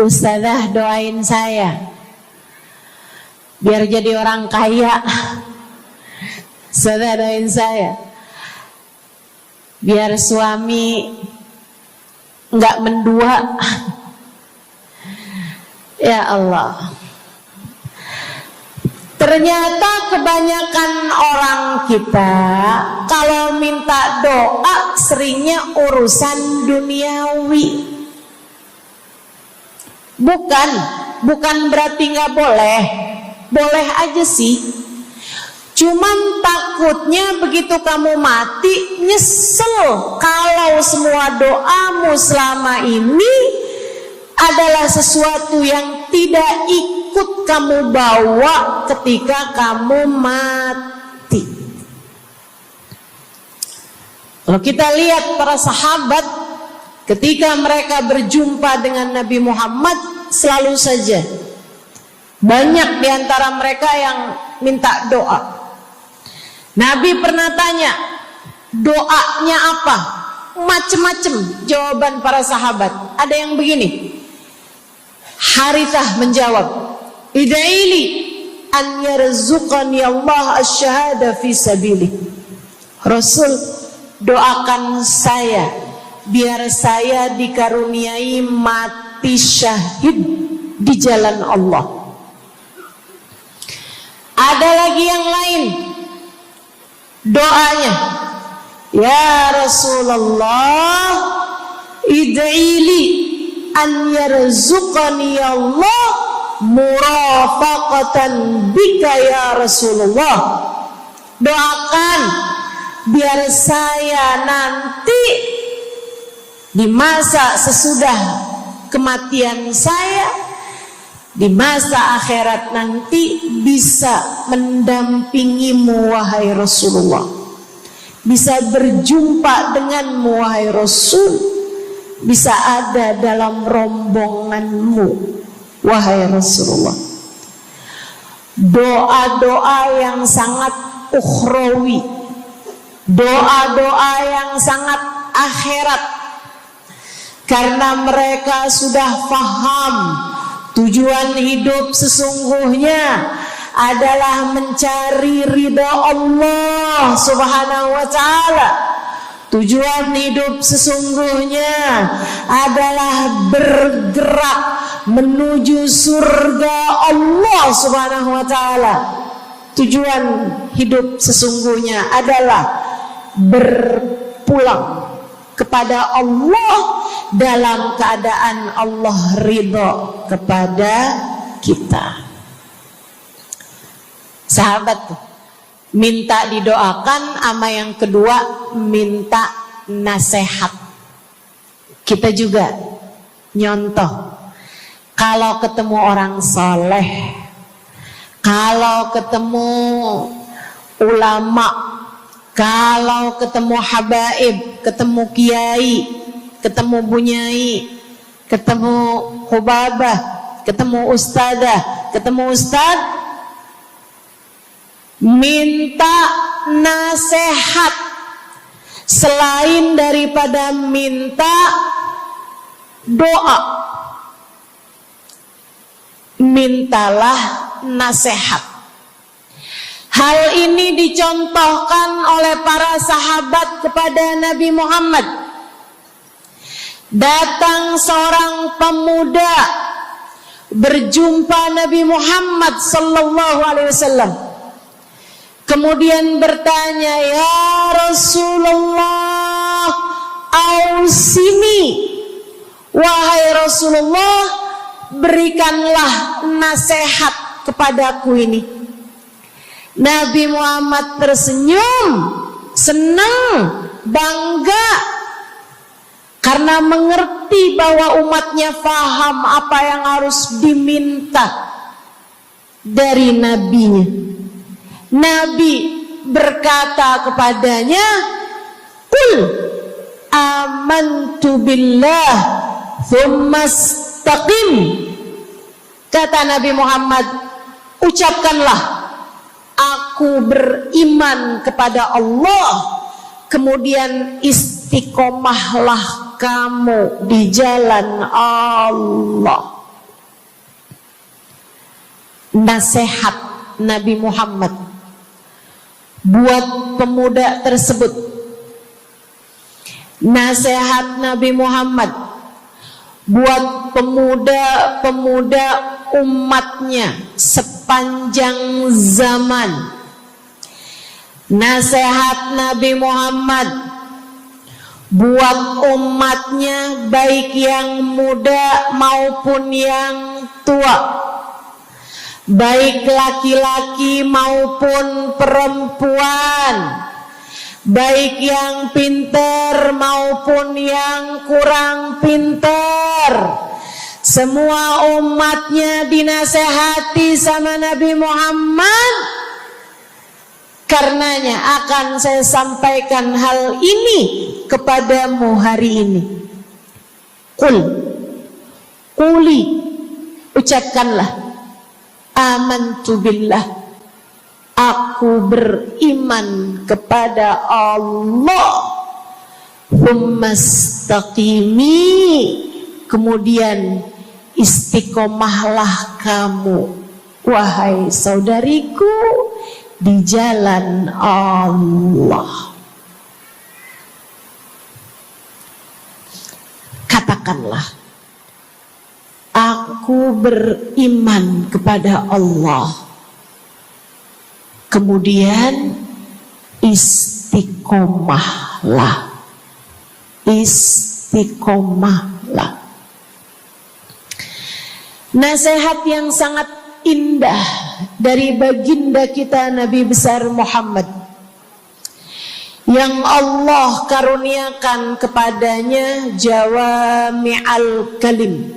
Ustazah doain saya biar jadi orang kaya. Ustazah doain saya biar suami nggak mendua. Ya Allah, ternyata kebanyakan orang kita kalau minta doa seringnya urusan duniawi. Bukan berarti nggak boleh, boleh aja sih. Cuman takutnya begitu kamu mati nyesel kalau semua doamu selama ini adalah sesuatu yang tidak ikut kamu bawa ketika kamu mati. Kalau kita lihat para sahabat ketika mereka berjumpa dengan Nabi Muhammad, selalu saja banyak di antara mereka yang minta doa. Nabi pernah tanya, doanya apa? Macem-macem jawaban para sahabat. Ada yang begini, Harithah menjawab, id'ili an yarzuqani Allah asyhada fi sabilih. Rasul, doakan saya biar saya dikaruniai mati syahid di jalan Allah. Ada lagi yang lain doanya, ya Rasulullah, id'ili an yarzuqani Allah murafaqatan bika ya Rasulullah. Doakan biar saya nanti di masa sesudah kematian saya, di masa akhirat nanti bisa mendampingimu wahai Rasulullah, bisa berjumpa denganmu wahai Rasul, bisa ada dalam rombonganmu wahai Rasulullah. Doa-doa yang sangat ukhrawi, doa-doa yang sangat akhirat, karena mereka sudah faham tujuan hidup sesungguhnya adalah mencari ridha Allah Subhanahu wa ta'ala. Tujuan hidup sesungguhnya adalah bergerak menuju surga Allah Subhanahu wa ta'ala. Tujuan hidup sesungguhnya adalah berpulang kepada Allah dalam keadaan Allah ridha kepada kita. Sahabat tuh minta didoakan, sama yang kedua minta nasihat. Kita juga nyontoh, kalau ketemu orang soleh, kalau ketemu ulama, kalau ketemu habaib, ketemu kiai, ketemu bunyai, ketemu hubabah, ketemu ustadzah, ketemu ustadz, minta nasihat. Selain daripada minta doa, mintalah nasihat. Hal ini dicontohkan oleh para sahabat kepada Nabi Muhammad. Datang seorang pemuda berjumpa Nabi Muhammad sallallahu alaihi wasallam. Kemudian bertanya, ya Rasulullah, ausini, wahai Rasulullah, berikanlah nasihat kepadaku ini. Nabi Muhammad tersenyum, senang, bangga, karena mengerti bahwa umatnya faham apa yang harus diminta dari nabinya. Nabi berkata kepadanya, "Qul amantu billah tsumma istaqim." Kata Nabi Muhammad, ucapkanlah, aku beriman kepada Allah, kemudian istiqomahlah kamu di jalan Allah. Nasihat Nabi Muhammad buat pemuda tersebut, nasihat Nabi Muhammad buat pemuda-pemuda umatnya sepanjang zaman, nasihat Nabi Muhammad buat umatnya baik yang muda maupun yang tua, baik laki-laki maupun perempuan, baik yang pintar maupun yang kurang pintar. Semua umatnya dinasehati sama Nabi Muhammad. Karenanya akan saya sampaikan hal ini kepadamu hari ini. Quli, ucapkanlah, amantu billah, aku beriman kepada Allah. Tsumma istaqimi, kemudian istiqomahlah kamu, wahai saudariku, di jalan Allah. Katakanlah, aku beriman kepada Allah, kemudian istiqomahlah. Istiqomahlah. Nasihat yang sangat indah dari baginda kita Nabi besar Muhammad, yang Allah karuniakan kepadanya jawami'al kalim,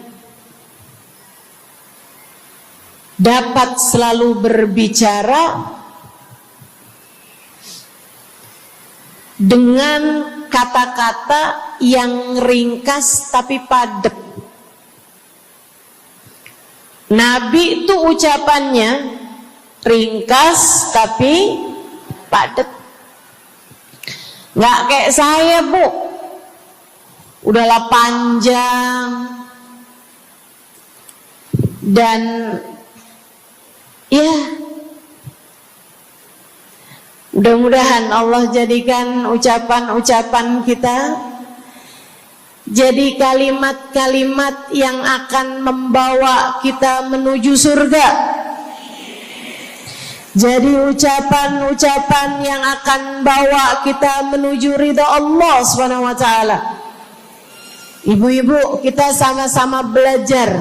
dapat selalu berbicara dengan kata-kata yang ringkas tapi padat. Nabi itu ucapannya ringkas tapi padat. Nggak kayak saya, Bu, udahlah panjang dan ya, mudah-mudahan Allah jadikan ucapan-ucapan kita jadi kalimat-kalimat yang akan membawa kita menuju surga. Jadi ucapan-ucapan yang akan bawa kita menuju ridha Allah Subhanahu wa taala. Ibu-ibu, kita sama-sama belajar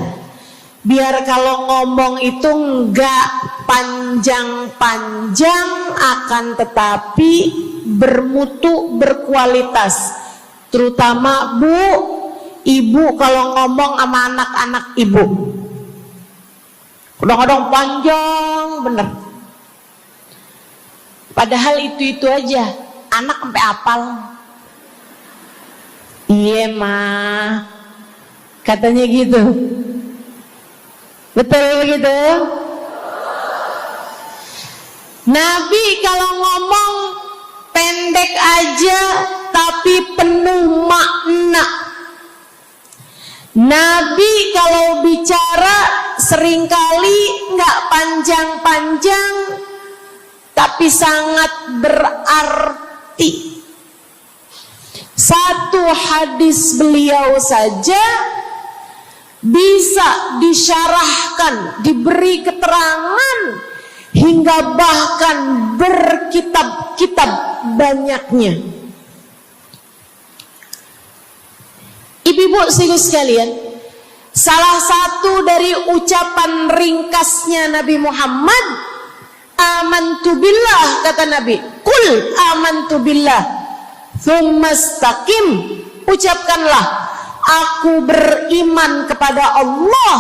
biar kalau ngomong itu enggak panjang-panjang, akan tetapi bermutu, berkualitas. Terutama Bu, ibu kalau ngomong sama anak-anak ibu, kadang-kadang panjang bener. Padahal itu aja, anak sampai hafal. Iya mah, katanya gitu. Betul gitu? Nabi kalau ngomong pendek aja tapi penuh makna. Nabi kalau bicara seringkali nggak panjang-panjang tapi sangat berarti. Satu hadis beliau saja bisa disyarahkan, diberi keterangan, hingga bahkan berkitab-kitab banyaknya. Ibu-ibu sekalian, Salah satu dari ucapan ringkasnya Nabi Muhammad, amantu billah, kata Nabi. Qul amantu billah, tsumma istaqim. Ucapkanlah, aku beriman kepada Allah,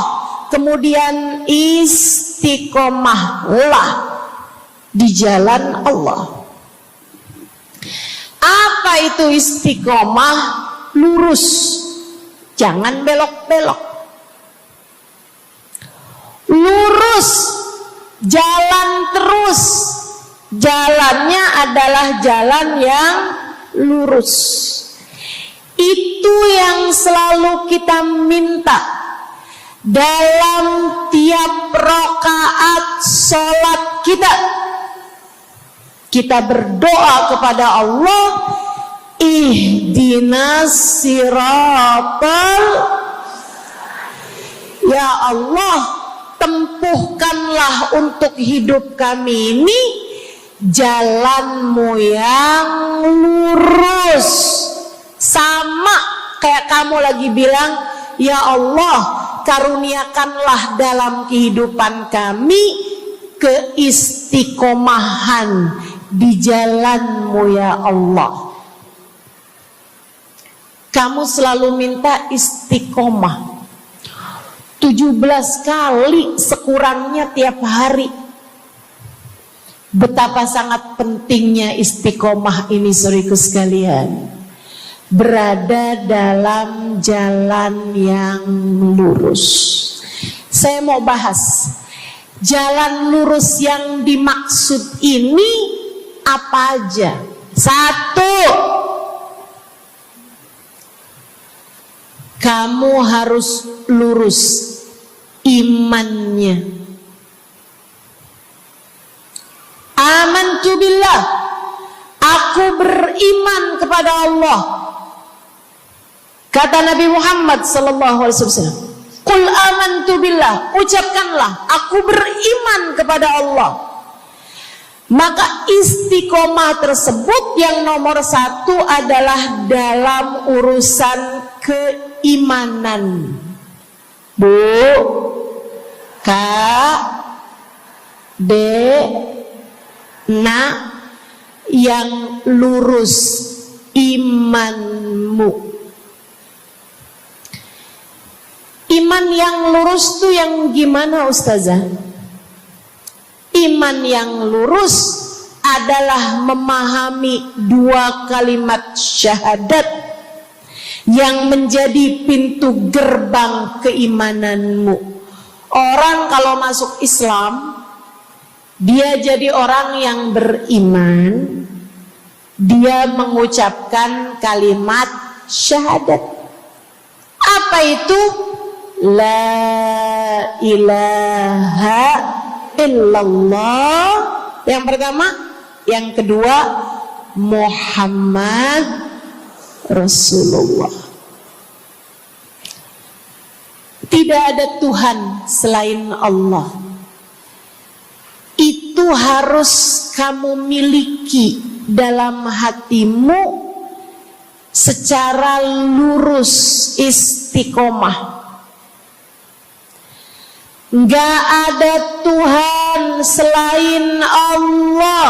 kemudian istiqomahlah di jalan Allah. Apa itu istiqomah? Lurus, jangan belok-belok. Lurus, jalan terus. Jalannya adalah jalan yang lurus. Itu yang selalu kita minta dalam tiap rakaat sholat kita. Kita berdoa kepada Allah, ihdinas siratal, ya Allah, tempuhkanlah untuk hidup kami ini jalan-Mu yang lurus. Sama kayak kamu lagi bilang, ya Allah, karuniakanlah dalam kehidupan kami keistiqomahan di jalan-Mu ya Allah. Kamu selalu minta istiqomah 17 kali sekurangnya tiap hari. Betapa sangat pentingnya istiqomah ini, saudaraku sekalian. Berada dalam jalan yang lurus. Saya mau bahas jalan lurus yang dimaksud ini apa aja. 1, kamu harus lurus imannya. Amantu billah, aku beriman kepada Allah. Kata Nabi Muhammad sallallahu alaihi wasallam, qul amantu billah, ucapkanlah aku beriman kepada Allah. Maka istiqomah tersebut yang nomor 1 adalah dalam urusan keimanan. Bu, Kak, Dek, Nak, yang lurus imanmu. Iman yang lurus tuh yang gimana, Ustazah? Iman yang lurus adalah memahami 2 kalimat syahadat yang menjadi pintu gerbang keimananmu. Orang kalau masuk Islam, dia jadi orang yang beriman, dia mengucapkan kalimat syahadat. Apa itu? La ilaha illallah. Yang pertama. Yang kedua, Muhammad Rasulullah. Tidak ada Tuhan selain Allah. Itu harus kamu miliki dalam hatimu secara lurus, istiqomah. Gak ada Tuhan selain Allah.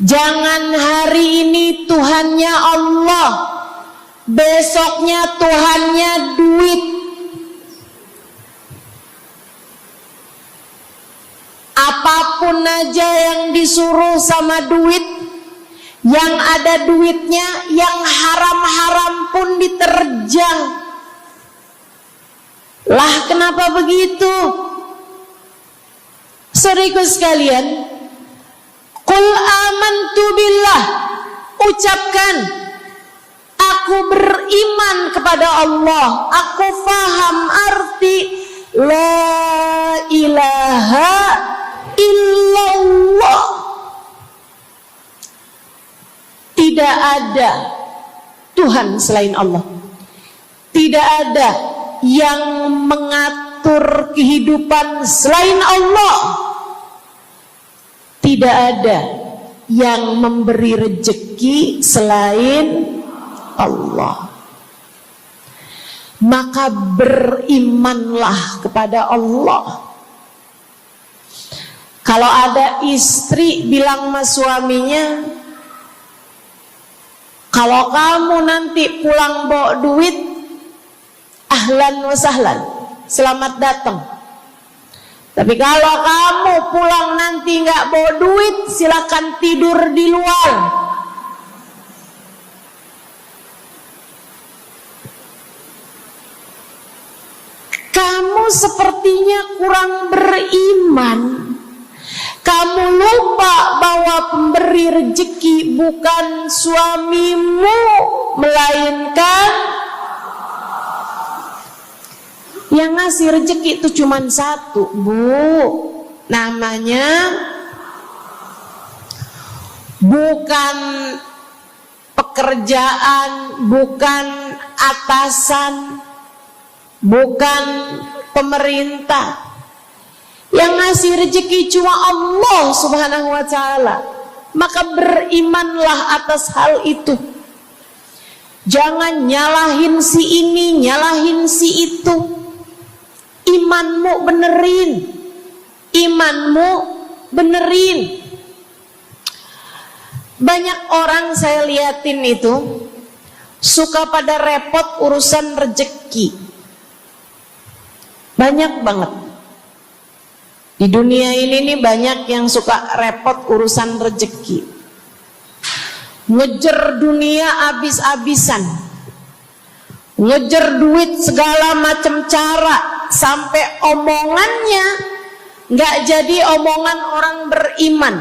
Jangan hari ini Tuhannya Allah, besoknya Tuhannya duit. Apapun aja yang disuruh sama duit, yang ada duitnya, yang haram-haram pun diterjang. Lah kenapa begitu? Saudaraku sekalian, qul amantu billah, ucapkan aku beriman kepada Allah. Aku faham arti la ilaha illallah. Tidak ada Tuhan selain Allah. Tidak ada yang mengatur kehidupan selain Allah. Tidak ada yang memberi rezeki selain Allah. maka berimanlah kepada Allah. Kalau ada istri bilang sama suaminya, kalau kamu nanti pulang bawa duit, ahlan wa sahlan, selamat datang. Tapi kalau kamu pulang nanti nggak bawa duit, silakan tidur di luar. Kamu sepertinya kurang beriman. Kamu lupa bahwa pemberi rezeki bukan suamimu, melainkan yang ngasih rezeki itu cuma satu, Bu. Namanya bukan pekerjaan, bukan atasan, bukan pemerintah. Yang ngasih rezeki cuma Allah Subhanahu wa ta'ala. Maka berimanlah atas hal itu. Jangan nyalahin si ini, nyalahin si itu. Imanmu benerin. Imanmu benerin. Banyak orang saya liatin itu suka pada repot urusan rezeki. Banyak banget. Di dunia ini nih banyak yang suka repot urusan rezeki. Ngejar dunia abis-abisan. Ngejar duit segala macam cara. Sampai omongannya nggak jadi omongan orang beriman.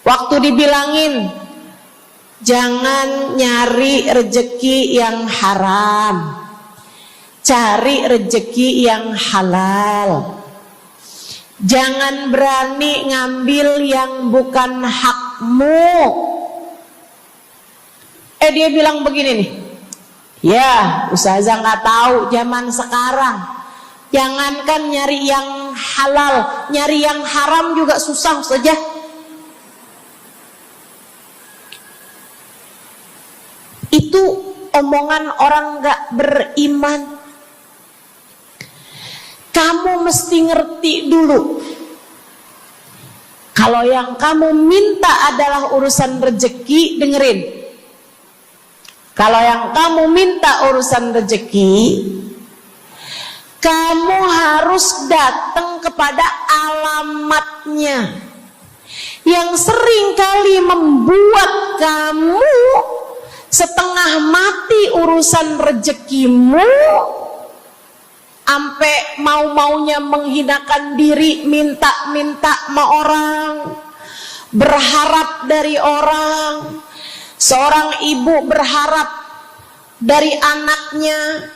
Waktu dibilangin, jangan nyari rezeki yang haram. Cari rezeki yang halal. Jangan berani ngambil yang bukan hakmu. Dia bilang begini nih. Ya, Ustazah nggak tahu zaman sekarang. Jangankan nyari yang halal, nyari yang haram juga susah saja. Itu omongan orang nggak beriman. Kamu mesti ngerti dulu. Kalau yang kamu minta adalah urusan rezeki, dengerin. Kalau yang kamu minta urusan rezeki, kamu harus datang kepada alamatnya. Yang sering kali membuat kamu setengah mati urusan rezekimu, sampai mau-maunya menghinakan diri, minta-minta sama orang, berharap dari orang. Seorang ibu berharap dari anaknya,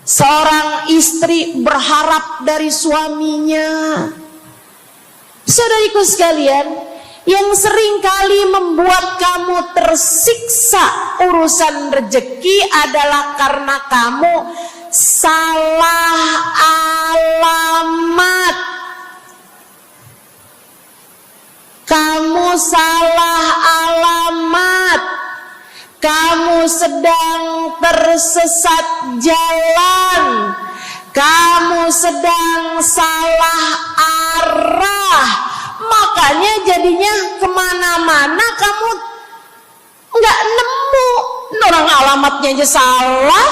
seorang istri berharap dari suaminya. Saudariku sekalian, yang sering kali membuat kamu tersiksa urusan rezeki adalah karena kamu salah alamat. Kamu salah alamat. Kamu sedang tersesat jalan. Kamu sedang salah arah. Makanya jadinya kemana-mana kamu nggak nemu. Orang alamatnya aja salah.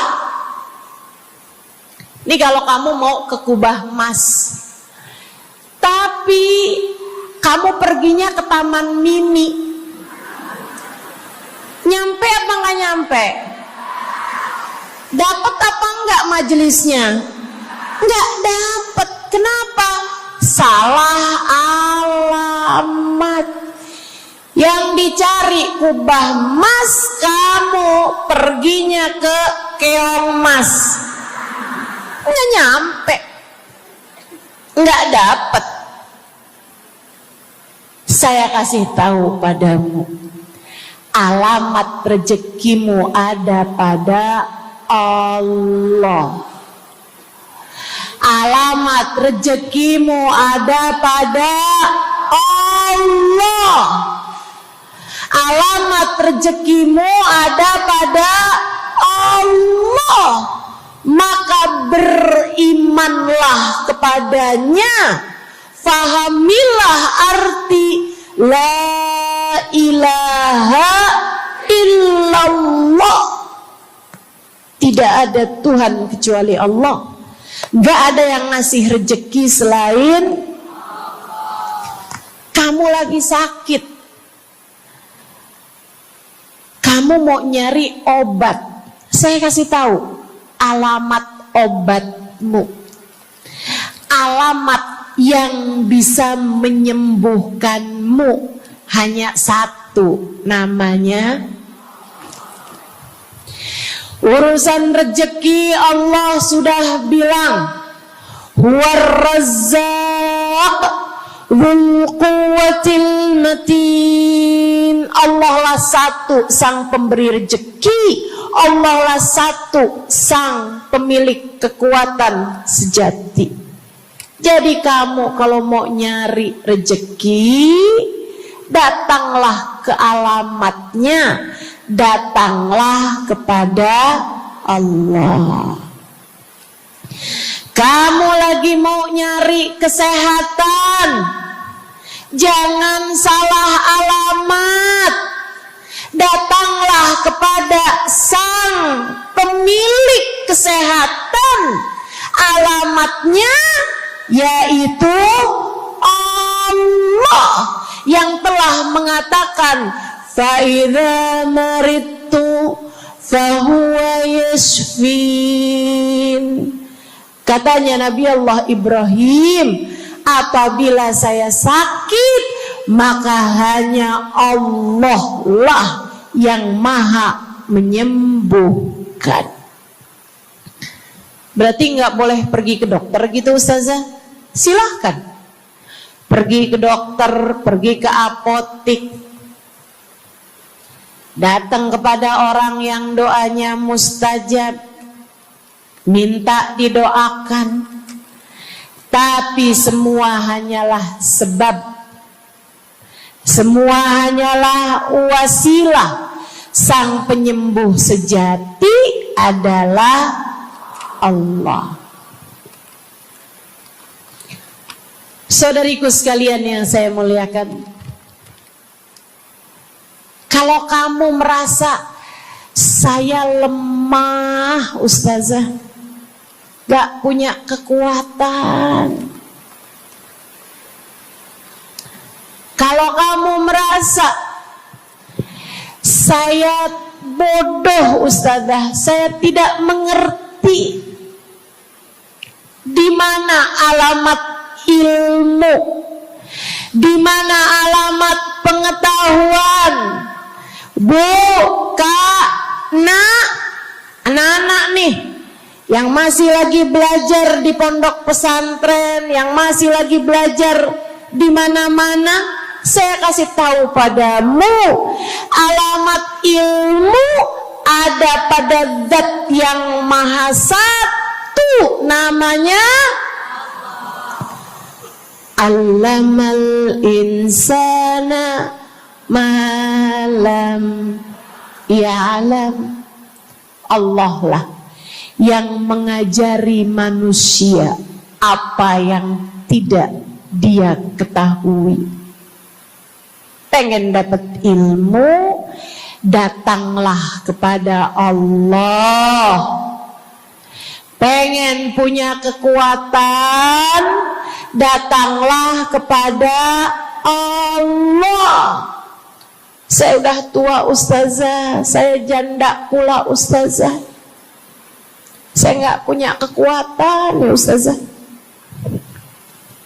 Ini kalau kamu mau ke Kubah Mas, tapi kamu perginya ke Taman Mini, nyampe apa nggak nyampe? Dapat apa nggak majelisnya? Nggak dapat. Kenapa? Salah alamat. Yang dicari Kubah Mas, kamu perginya ke Keong Mas. Nggak nyampe, nggak dapat. Saya kasih tahu padamu, alamat rezekimu ada pada Allah. Alamat rezekimu ada pada Allah. Alamat rezekimu ada pada Allah. Allah, maka berimanlah kepadanya. Fahamilah arti la ilaha illallah. Tidak ada Tuhan kecuali Allah. Gak ada yang ngasih rezeki selain. Kamu lagi sakit, kamu mau nyari obat, saya kasih tahu alamat obatmu. Alamat yang bisa menyembuhkanmu hanya satu, namanya urusan rezeki. Allah sudah bilang, huwar razzaq dzul quwwatil matin. Allah lah satu sang pemberi rezeki, Allah lah satu sang pemilik kekuatan sejati. Jadi kamu kalau mau nyari rezeki, datanglah ke alamatnya, datanglah kepada Allah. Kamu lagi mau nyari kesehatan, jangan salah alamat. Datanglah kepada sang pemilik kesehatan. Alamatnya yaitu Allah yang telah mengatakan, فَإِذَا مَرِضْتُ فَهُوَ يَشْفِينِ. Katanya Nabi Allah Ibrahim, apabila saya sakit, maka hanya Allah lah yang maha menyembuhkan. Berarti nggak boleh pergi ke dokter gitu Ustazah? Silahkan pergi ke dokter, pergi ke apotik, datang kepada orang yang doanya mustajab, minta didoakan. Tapi semua hanyalah sebab, semua hanyalah wasilah. Sang penyembuh sejati adalah Allah. Saudariku sekalian yang saya muliakan, kalau kamu merasa saya lemah Ustazah, gak punya kekuatan, kalau kamu merasa saya bodoh Ustazah, saya tidak mengerti di mana alamat ilmu, di mana alamat pengetahuan. Bu, Kak, Nak, anak-anak nih yang masih lagi belajar di pondok pesantren, yang masih lagi belajar di mana-mana, saya kasih tahu padamu, alamat ilmu ada pada Zat yang Maha Satu, namanya Allamal insana malam ya'lam. Allah lah yang mengajari manusia apa yang tidak dia ketahui. Pengen dapat ilmu, datanglah kepada Allah. Pengen punya kekuatan, datanglah kepada Allah. Saya udah tua Ustazah, saya janda pula Ustazah, saya nggak punya kekuatan ya Ustazah.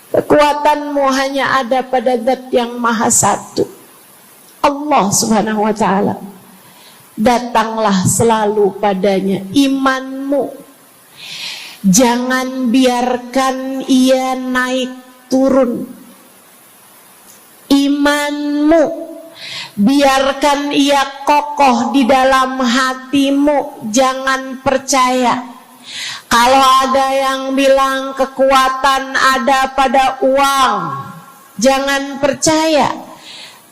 Kekuatanmu hanya ada pada Zat yang Maha Satu, Allah Subhanahu wa Ta'ala. Datanglah selalu padanya. Imanmu jangan biarkan ia naik turun. Imanmu biarkan ia kokoh di dalam hatimu. Jangan percaya kalau ada yang bilang kekuatan ada pada uang. Jangan percaya.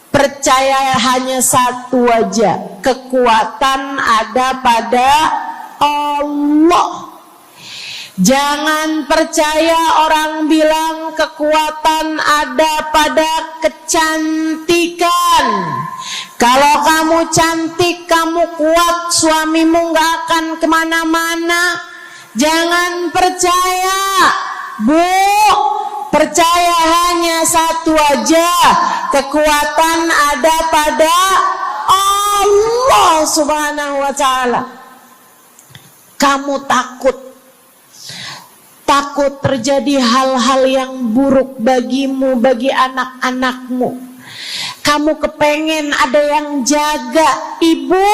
Percaya hanya satu aja, kekuatan ada pada Allah. Jangan percaya orang bilang kekuatan ada pada kecantikan. Kalau kamu cantik, kamu kuat, suamimu gak akan kemana-mana. Jangan percaya, Bu. Percaya hanya satu aja, kekuatan ada pada Allah Subhanahu wa ta'ala. Kamu takut terjadi hal-hal yang buruk bagimu, bagi anak-anakmu. Kamu kepengen ada yang jaga. Ibu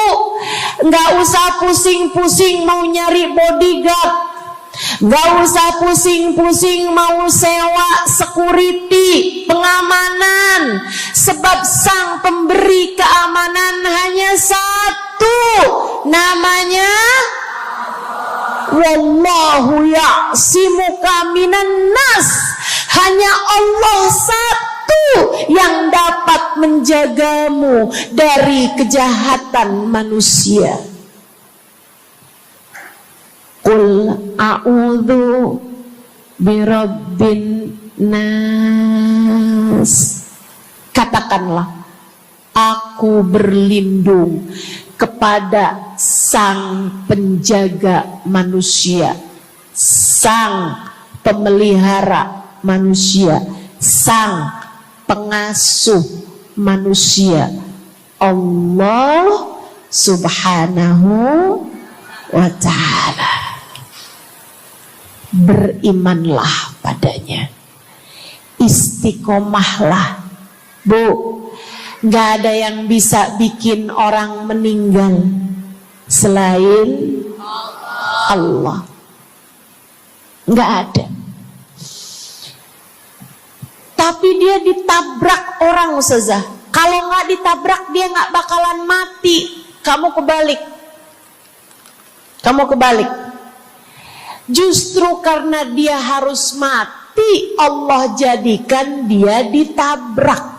gak usah pusing-pusing mau nyari bodyguard, gak usah pusing-pusing mau sewa security, pengamanan. Sebab sang pemberi keamanan hanya satu, namanya wallahu ya'simuka minan nas. Hanya Allah satu yang dapat menjagamu dari kejahatan manusia. Qul a'udzu birabbin nas. Katakanlah, aku berlindung kepada sang penjaga manusia, sang pemelihara manusia, sang pengasuh manusia, Allah Subhanahu wa ta'ala. Berimanlah padanya, istiqomahlah, Bu. Gak ada yang bisa bikin orang meninggal selain Allah. Gak ada. Tapi dia ditabrak orang, Ustazah. Kalau gak ditabrak dia gak bakalan mati. Kamu kebalik. Justru karena dia harus mati, Allah jadikan dia ditabrak.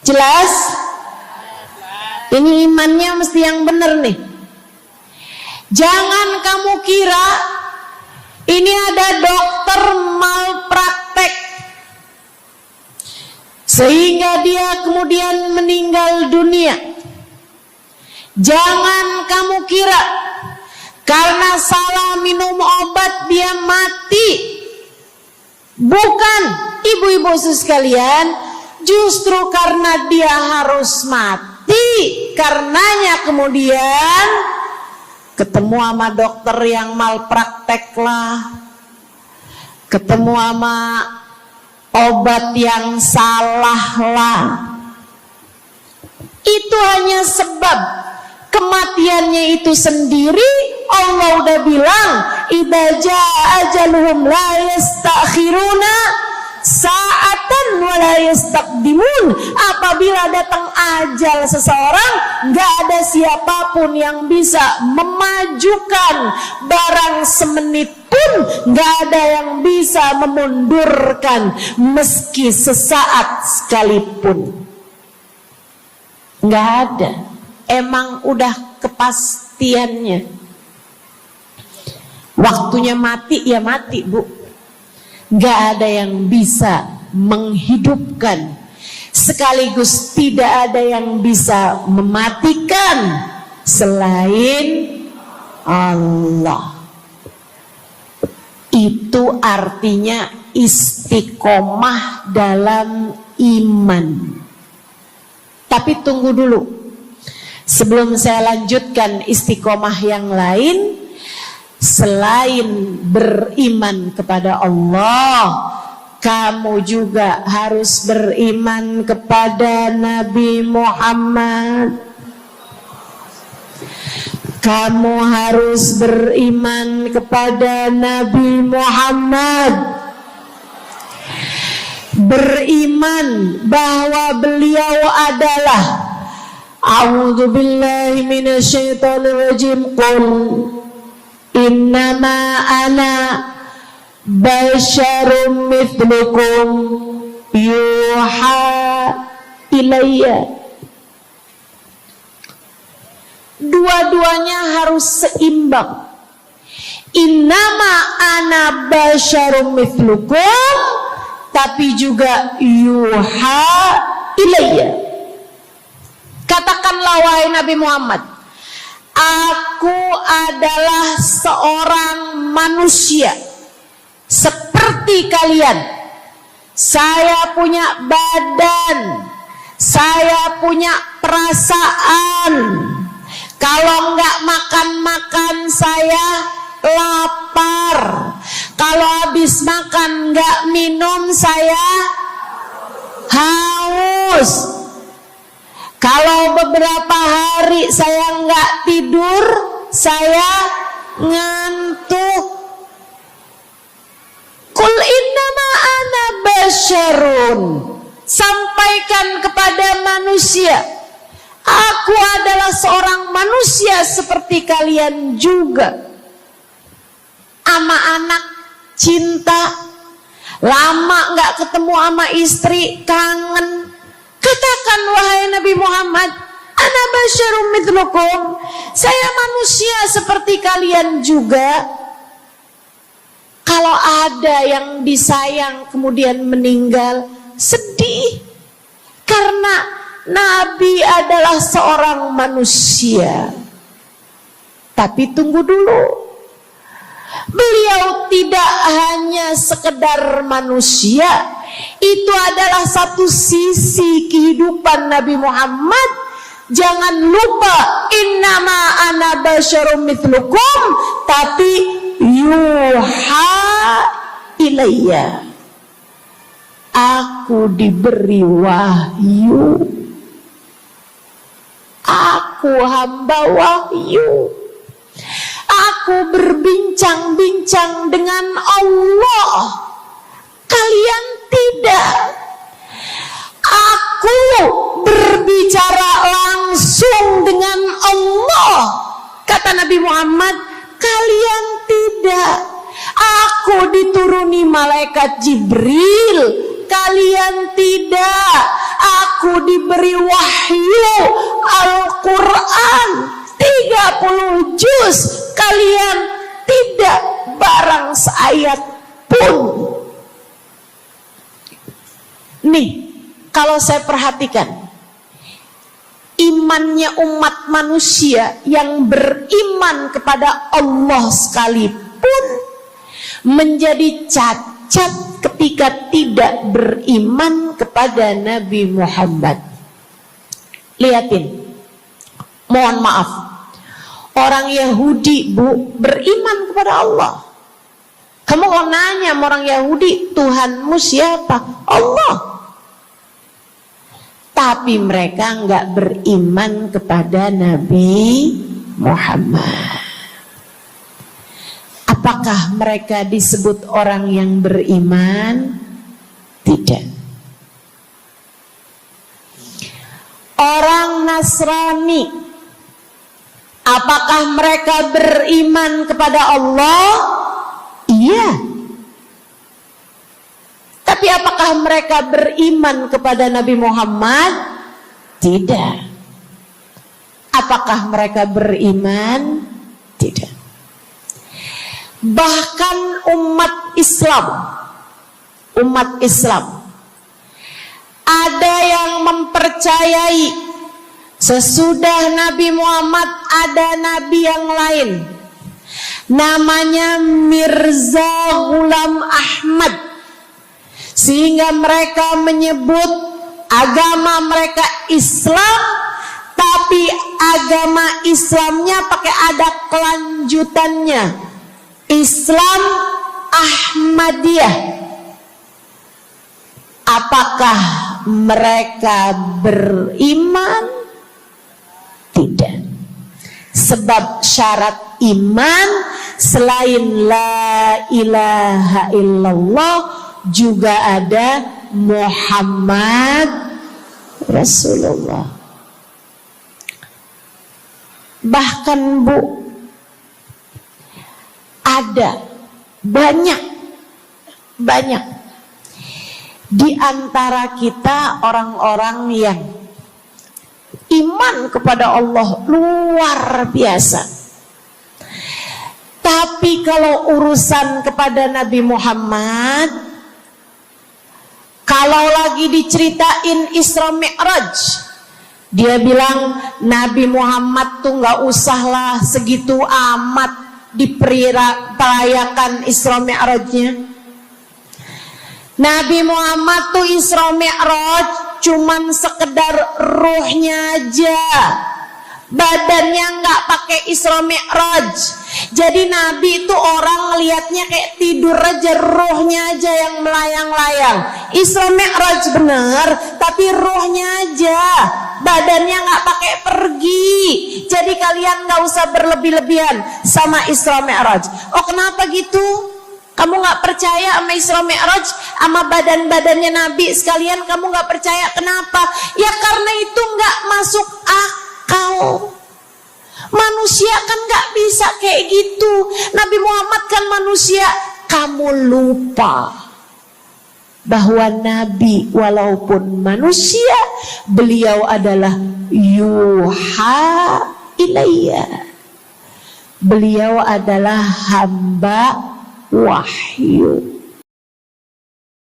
Jelas? Ini imannya mesti yang benar nih. Jangan kamu kira ini ada dokter malpraktek sehingga dia kemudian meninggal dunia. Jangan kamu kira karena salah minum obat dia mati. Bukan, ibu-ibu sekalian. Justru karena dia harus mati, karenanya kemudian ketemu sama dokter yang malpraktek lah, ketemu sama obat yang salah lah. Itu hanya sebab kematiannya itu sendiri. Allah udah bilang, idza jaa ajaluhum la yastakhiruna sa'atan wa la yastaqdimun. Apabila datang ajal seseorang, gak ada siapapun yang bisa memajukan barang semenit pun, gak ada yang bisa memundurkan meski sesaat sekalipun. Gak ada. Emang udah kepastiannya. Waktunya mati ya mati, Bu. Gak ada yang bisa menghidupkan, sekaligus tidak ada yang bisa mematikan selain Allah. Itu artinya istiqomah dalam iman. Tapi tunggu dulu, sebelum saya lanjutkan istiqomah yang lain. Selain beriman kepada Allah, kamu juga harus beriman kepada Nabi Muhammad. Kamu harus beriman kepada Nabi Muhammad. Beriman bahwa beliau adalah, a'udzubillahi minasyaitonirrajim, qul innama ana basyarum mithlukum yuha ilayya Dua-duanya harus seimbang. Innama ana basyarum mithlukum, tapi juga yuha ilayya. Katakanlah wahai Nabi Muhammad, aku adalah seorang manusia seperti kalian. Saya punya badan, saya punya perasaan. Kalau nggak makan-makan saya lapar. Kalau habis makan nggak minum saya haus. Kalau beberapa hari saya nggak tidur saya ngantuk. Qul innama ana basyarun, sampaikan kepada manusia, aku adalah seorang manusia seperti kalian juga. Ama anak cinta, lama nggak ketemu sama istri kangen. Katakan wahai Nabi Muhammad, ana basyarum mithlukum, saya manusia seperti kalian juga. Kalau ada yang disayang kemudian meninggal, sedih. Karena Nabi adalah seorang manusia. Tapi tunggu dulu. Beliau tidak hanya sekedar manusia. Itu adalah satu sisi kehidupan Nabi Muhammad. Jangan lupa, innama ana basyarum mithlukum, tapi yuha ilayya, aku diberi wahyu, aku hamba wahyu, aku berbincang-bincang dengan Allah, kalian tidak. Aku berbicara langsung dengan Allah, kata Nabi Muhammad, kalian tidak. Aku dituruni malaikat Jibril, kalian tidak. Aku diberi wahyu Al-Quran 30 juz, kalian tidak barang seayat pun. Nih, kalau saya perhatikan, imannya umat manusia yang beriman kepada Allah sekalipun menjadi cacat ketika tidak beriman kepada Nabi Muhammad. Lihatin, mohon maaf, orang Yahudi beriman kepada Allah. Kamu kalau nanya sama orang Yahudi, Tuhanmu siapa? Allah. Tapi mereka nggak beriman kepada Nabi Muhammad. Apakah mereka disebut orang yang beriman? Tidak. Orang Nasrani, apakah mereka beriman kepada Allah? Iya. Tapi apakah mereka beriman kepada Nabi Muhammad? Tidak. Apakah mereka beriman? Tidak. Bahkan umat Islam ada yang mempercayai sesudah Nabi Muhammad ada nabi yang lain, namanya Mirza Ghulam Ahmad, sehingga mereka menyebut agama mereka Islam, tapi agama Islamnya pakai ada kelanjutannya, Islam Ahmadiyah. Apakah mereka beriman? Tidak. Sebab syarat iman selain la ilaha illallah juga ada Muhammad Rasulullah. Bahkan Bu, ada banyak di antara kita orang-orang yang iman kepada Allah luar biasa. Tapi kalau urusan kepada Nabi Muhammad, kalau lagi diceritain Isra Mi'raj, dia bilang Nabi Muhammad tuh gak usahlah segitu amat diperayakan Isra Mi'rajnya. Nabi Muhammad tuh Isra Mi'raj cuman sekedar ruhnya aja, badannya nggak pakai Isra Mi'raj. Jadi Nabi itu orang ngelihatnya kayak tidur aja, ruhnya aja yang melayang-layang. Isra Mi'raj bener, tapi ruhnya aja, badannya nggak pakai pergi. Jadi kalian nggak usah berlebih-lebihan sama Isra Mi'raj. Oh kenapa gitu? Kamu nggak percaya sama Isra Mi'raj, sama badan-badannya Nabi sekalian? Kamu nggak percaya, kenapa? Ya karena itu nggak masuk akal. Manusia kan nggak bisa kayak gitu. Nabi Muhammad kan manusia. Kamu lupa bahwa Nabi walaupun manusia, beliau adalah yuha ilayya. Beliau adalah hamba wahyu.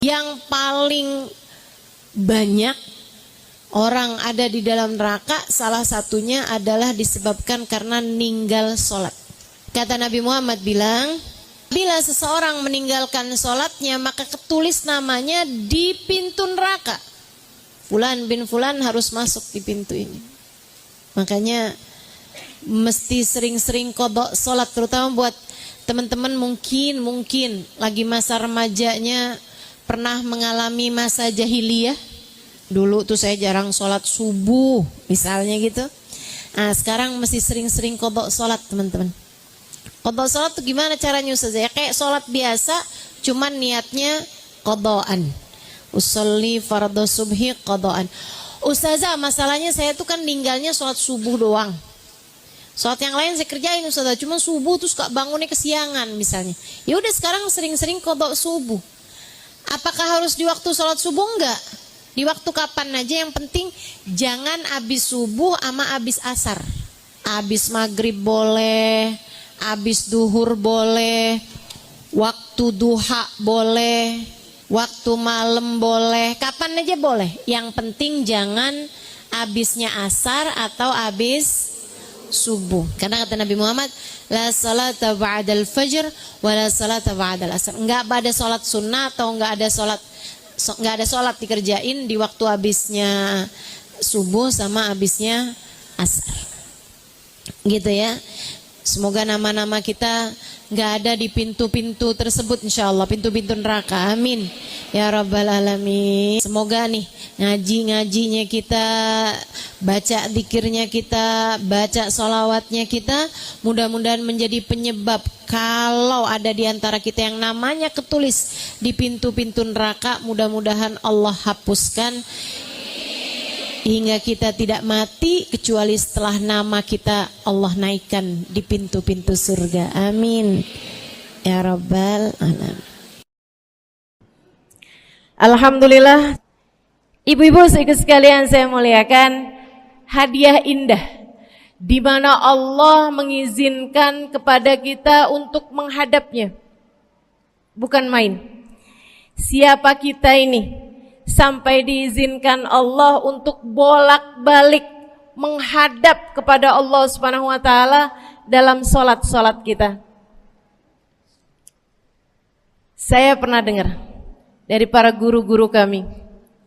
Yang paling banyak orang ada di dalam neraka, salah satunya adalah disebabkan karena ninggal sholat. Kata Nabi Muhammad bilang, bila seseorang meninggalkan sholatnya, maka ketulis namanya di pintu neraka. Fulan bin Fulan harus masuk di pintu ini. Makanya mesti sering-sering qadha sholat, terutama buat teman-teman mungkin lagi masa remajanya pernah mengalami masa jahiliyah. Dulu tuh saya jarang sholat subuh misalnya gitu. Nah sekarang mesti sering-sering qadha sholat teman-teman. Qadha sholat tuh gimana caranya Ustazah? Ya kayak sholat biasa, cuman niatnya qadhaan. Usolli fardhu subhi qadhaan. Ustazah masalahnya saya tuh kan ninggalnya sholat subuh doang. Sholat yang lain saya kerjain Ustazah, cuma subuh terus kak bangunnya kesiangan misalnya. Ya udah sekarang sering-sering qadha subuh. Apakah harus di waktu sholat subuh? Enggak. Di waktu kapan aja, yang penting jangan abis subuh sama abis asar. Abis maghrib boleh, abis duhur boleh, waktu duha boleh, waktu malam boleh, kapan aja boleh. Yang penting jangan abisnya asar atau abis subuh. Karena kata Nabi Muhammad, la salata ba'dal fajr wa la salata ba'dal asar. Enggak ada sholat sunnah atau enggak ada sholat dikerjain di waktu habisnya subuh sama habisnya asar. Gitu ya. Semoga nama-nama kita nggak ada di pintu-pintu tersebut insyaallah, pintu-pintu neraka. Amin ya rabbal alamin. Semoga nih ngaji-ngajinya kita, baca zikirnya kita, baca sholawatnya kita, mudah-mudahan menjadi penyebab kalau ada di antara kita yang namanya ketulis di pintu-pintu neraka, mudah-mudahan Allah hapuskan hingga kita tidak mati kecuali setelah nama kita Allah naikkan di pintu-pintu surga. Amin ya rabbal alamin. Alhamdulillah, ibu-ibu sekalian saya muliakan, hadiah indah di mana Allah mengizinkan kepada kita untuk menghadapnya. Bukan main. Siapa kita ini sampai diizinkan Allah untuk bolak-balik menghadap kepada Allah Subhanahu wa taala dalam salat-salat kita. Saya pernah dengar dari para guru-guru kami,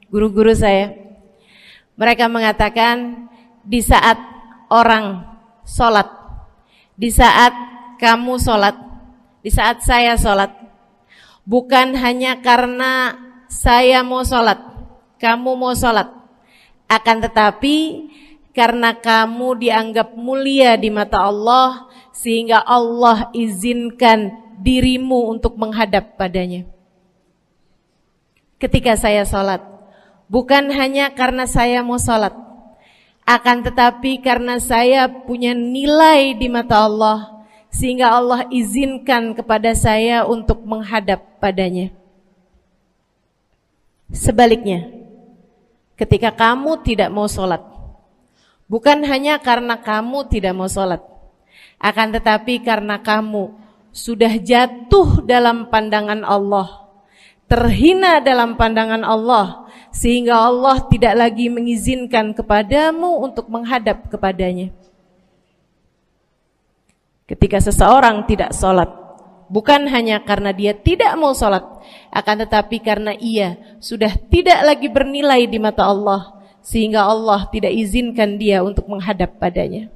guru-guru saya. Mereka mengatakan di saat orang salat, di saat kamu salat, di saat saya salat, bukan hanya karena saya mau sholat, kamu mau sholat, akan tetapi karena kamu dianggap mulia di mata Allah, sehingga Allah izinkan dirimu untuk menghadap padanya. Ketika saya sholat, bukan hanya karena saya mau sholat, akan tetapi karena saya punya nilai di mata Allah, sehingga Allah izinkan kepada saya untuk menghadap padanya. Sebaliknya, ketika kamu tidak mau sholat, Bukan hanya karena kamu tidak mau sholat, akan tetapi karena kamu sudah jatuh dalam pandangan Allah, terhina dalam pandangan Allah, sehingga Allah tidak lagi mengizinkan kepadamu untuk menghadap kepadanya. Ketika seseorang tidak sholat, bukan hanya karena dia tidak mau sholat, akan tetapi karena ia sudah tidak lagi bernilai di mata Allah, sehingga Allah tidak izinkan dia untuk menghadap padanya.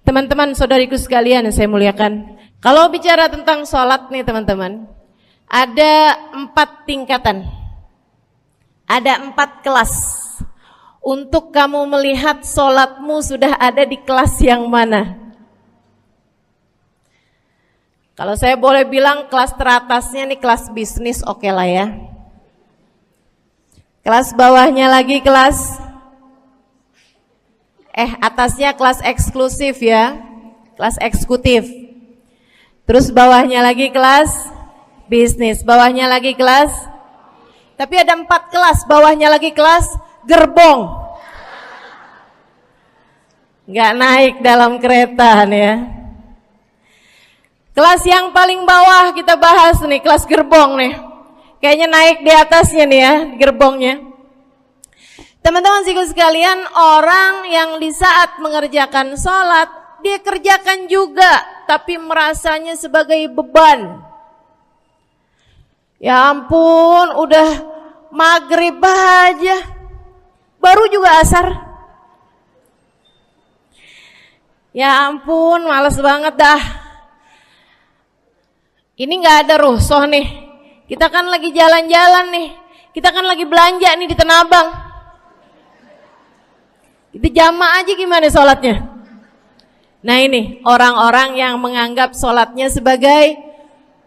Teman-teman, saudariku sekalian yang saya muliakan, kalau bicara tentang sholat nih teman-teman, ada 4 tingkatan, ada 4 kelas. Untuk kamu melihat sholatmu sudah ada di kelas yang mana. Kalau saya boleh bilang kelas teratasnya nih kelas bisnis, oke lah ya. Kelas bawahnya lagi kelas atasnya kelas eksklusif ya, kelas eksekutif. Terus bawahnya lagi kelas bisnis, bawahnya lagi kelas. Tapi ada 4 kelas, bawahnya lagi kelas gerbong. Nggak naik dalam kereta nih ya. Kelas yang paling bawah kita bahas nih, kelas gerbong nih. Kayaknya naik di atasnya nih ya, di gerbongnya. Teman-teman sekalian, orang yang di saat mengerjakan sholat, dia kerjakan juga, tapi merasanya sebagai beban. Ya ampun, udah maghrib aja, baru juga asar. Ya ampun, males banget dah. Ini gak ada rusuh nih. Kita kan lagi jalan-jalan nih, kita kan lagi belanja nih di Tanah Abang. Itu jamaah aja gimana sholatnya. Nah ini orang-orang yang menganggap sholatnya sebagai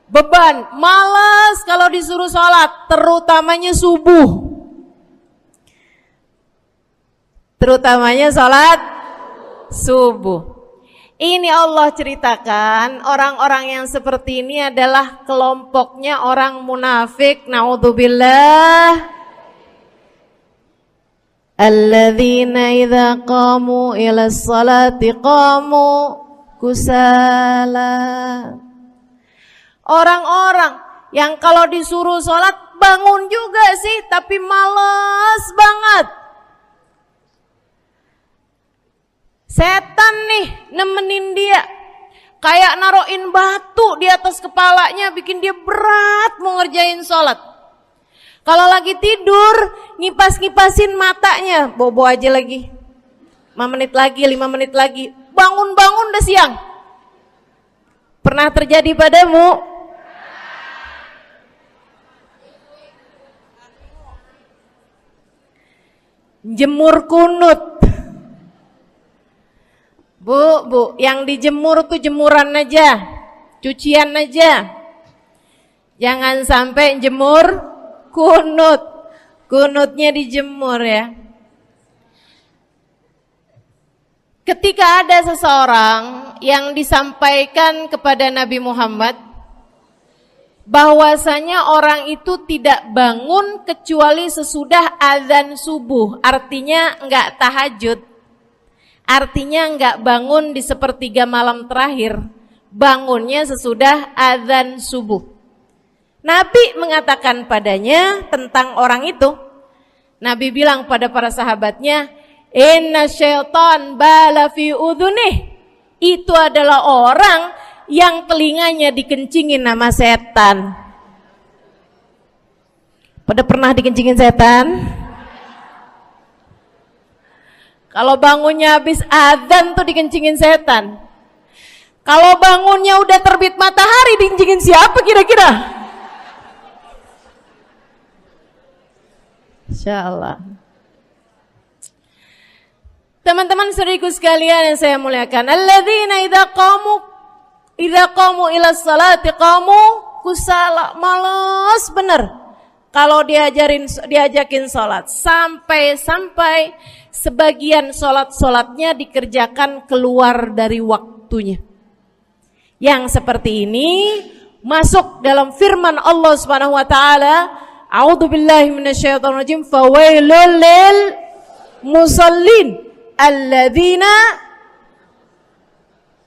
beban, malas kalau disuruh sholat, terutamanya subuh. Terutamanya sholat subuh. Ini Allah ceritakan orang-orang yang seperti ini adalah kelompoknya orang munafik, naudzubillah. Alladzina idza qamu ila sholati qamu kusala. Orang-orang yang kalau disuruh sholat bangun juga sih, tapi malas banget. Setan nih nemenin dia, kayak naroin batu di atas kepalanya, bikin dia berat mau ngerjain sholat. Kalau lagi tidur, ngipas-ngipasin matanya, bobo aja lagi. 5 menit lagi, 5 menit lagi, bangun-bangun udah siang. Pernah terjadi padamu? Jemur kunut. Bu, yang dijemur tuh jemuran aja, cucian aja. Jangan sampai jemur kunut. Kunutnya dijemur ya. Ketika ada seseorang yang disampaikan kepada Nabi Muhammad bahwasanya orang itu tidak bangun kecuali sesudah azan subuh, artinya enggak tahajud. Artinya enggak bangun di sepertiga malam terakhir, bangunnya sesudah azan subuh. Nabi mengatakan padanya tentang orang itu. Nabi bilang pada para sahabatnya, inna syaitan bala fi udhunih. Itu adalah orang yang telinganya dikencingin sama setan. Pada pernah dikencingin setan? Kalau bangunnya habis adzan tuh dikencingin setan. Kalau bangunnya udah terbit matahari dikencingin siapa kira-kira? Insyaallah. Teman-teman saudariku sekalian yang saya muliakan, alladzina idza qamu ila sholati qamu kusala, malas bener kalau diajakin sholat, sampai sebagian sholat-sholatnya dikerjakan keluar dari waktunya. Yang seperti ini masuk dalam firman Allah Subhanahu wa taala, a'udzubillahi minasyaitonirrajim, fawailul lil musallin. alladzina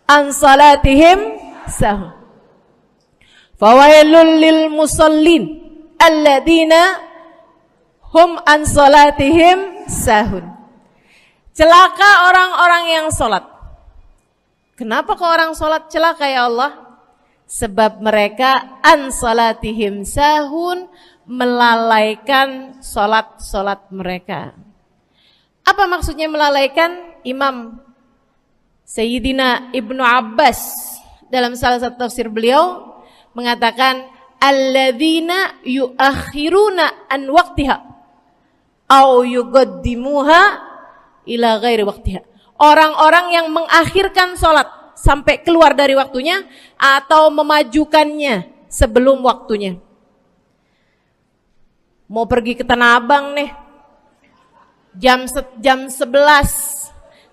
an salatihim sahun. Fawailul lil musallin alladzina hum an salatihim sahun. Celaka orang-orang yang salat. Kenapa kok orang salat celaka ya Allah? Sebab mereka an salatihim sahun, melalaikan salat-salat mereka. Apa maksudnya melalaikan? Imam Sayyidina Ibnu Abbas dalam salah satu tafsir beliau mengatakan alladzina yuakhiruna an waqtiha au yuqaddimuha ila ghairi waqtiha. Orang-orang yang mengakhirkan salat sampai keluar dari waktunya atau memajukannya sebelum waktunya. Mau pergi ke Tanah Abang nih, jam 11.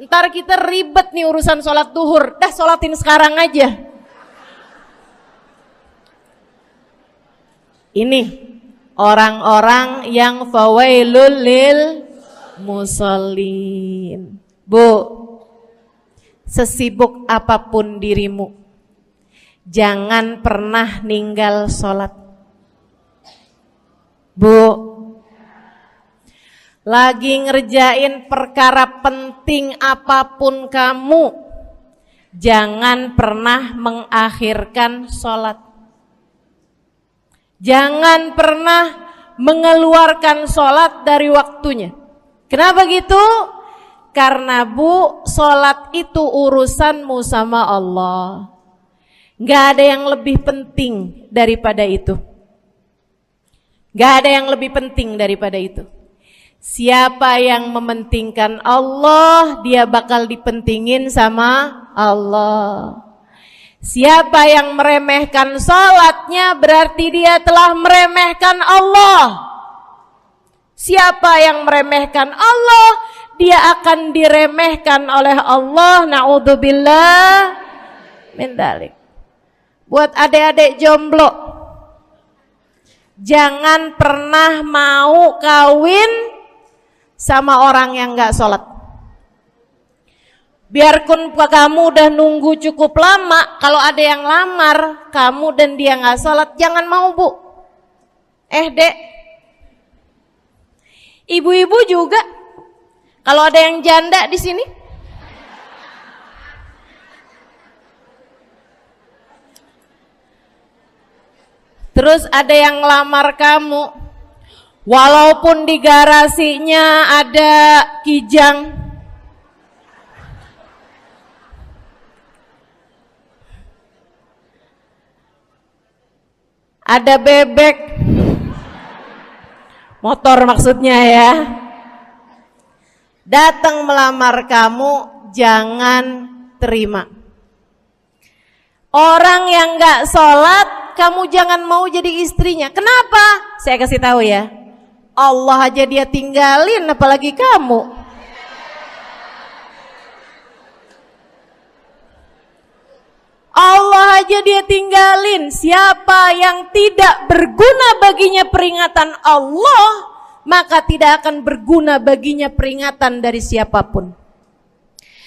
Ntar kita ribet nih urusan sholat duhur. Dah sholatin sekarang aja. Ini orang-orang yang fawailul lil musallin. Bu, sesibuk apapun dirimu, jangan pernah ninggal sholat. Bu, lagi ngerjain perkara penting apapun kamu, jangan pernah mengakhirkan sholat. Jangan pernah mengeluarkan sholat dari waktunya. Kenapa gitu? Karena bu, sholat itu urusanmu sama Allah. Gak ada yang lebih penting daripada itu. Gak ada yang lebih penting daripada itu. Siapa yang mementingkan Allah, dia bakal dipentingin sama Allah. Siapa yang meremehkan salatnya, berarti dia telah meremehkan Allah. Siapa yang meremehkan Allah, dia akan diremehkan oleh Allah. Na'udzubillah min dzalik. Buat adik-adik jomblo, jangan pernah mau kawin sama orang yang gak sholat. Biarpun kamu udah nunggu cukup lama, kalau ada yang lamar kamu dan dia gak sholat, jangan mau bu. Dek, ibu-ibu juga, kalau ada yang janda di sini, terus ada yang lamar kamu, walaupun di garasinya ada kijang, ada bebek, motor maksudnya ya, datang melamar kamu, jangan terima. Orang yang gak sholat, kamu jangan mau jadi istrinya. Kenapa? Saya kasih tahu ya, Allah aja dia tinggalin, apalagi kamu. Allah aja dia tinggalin. Siapa yang tidak berguna baginya peringatan Allah, maka tidak akan berguna baginya peringatan dari siapapun.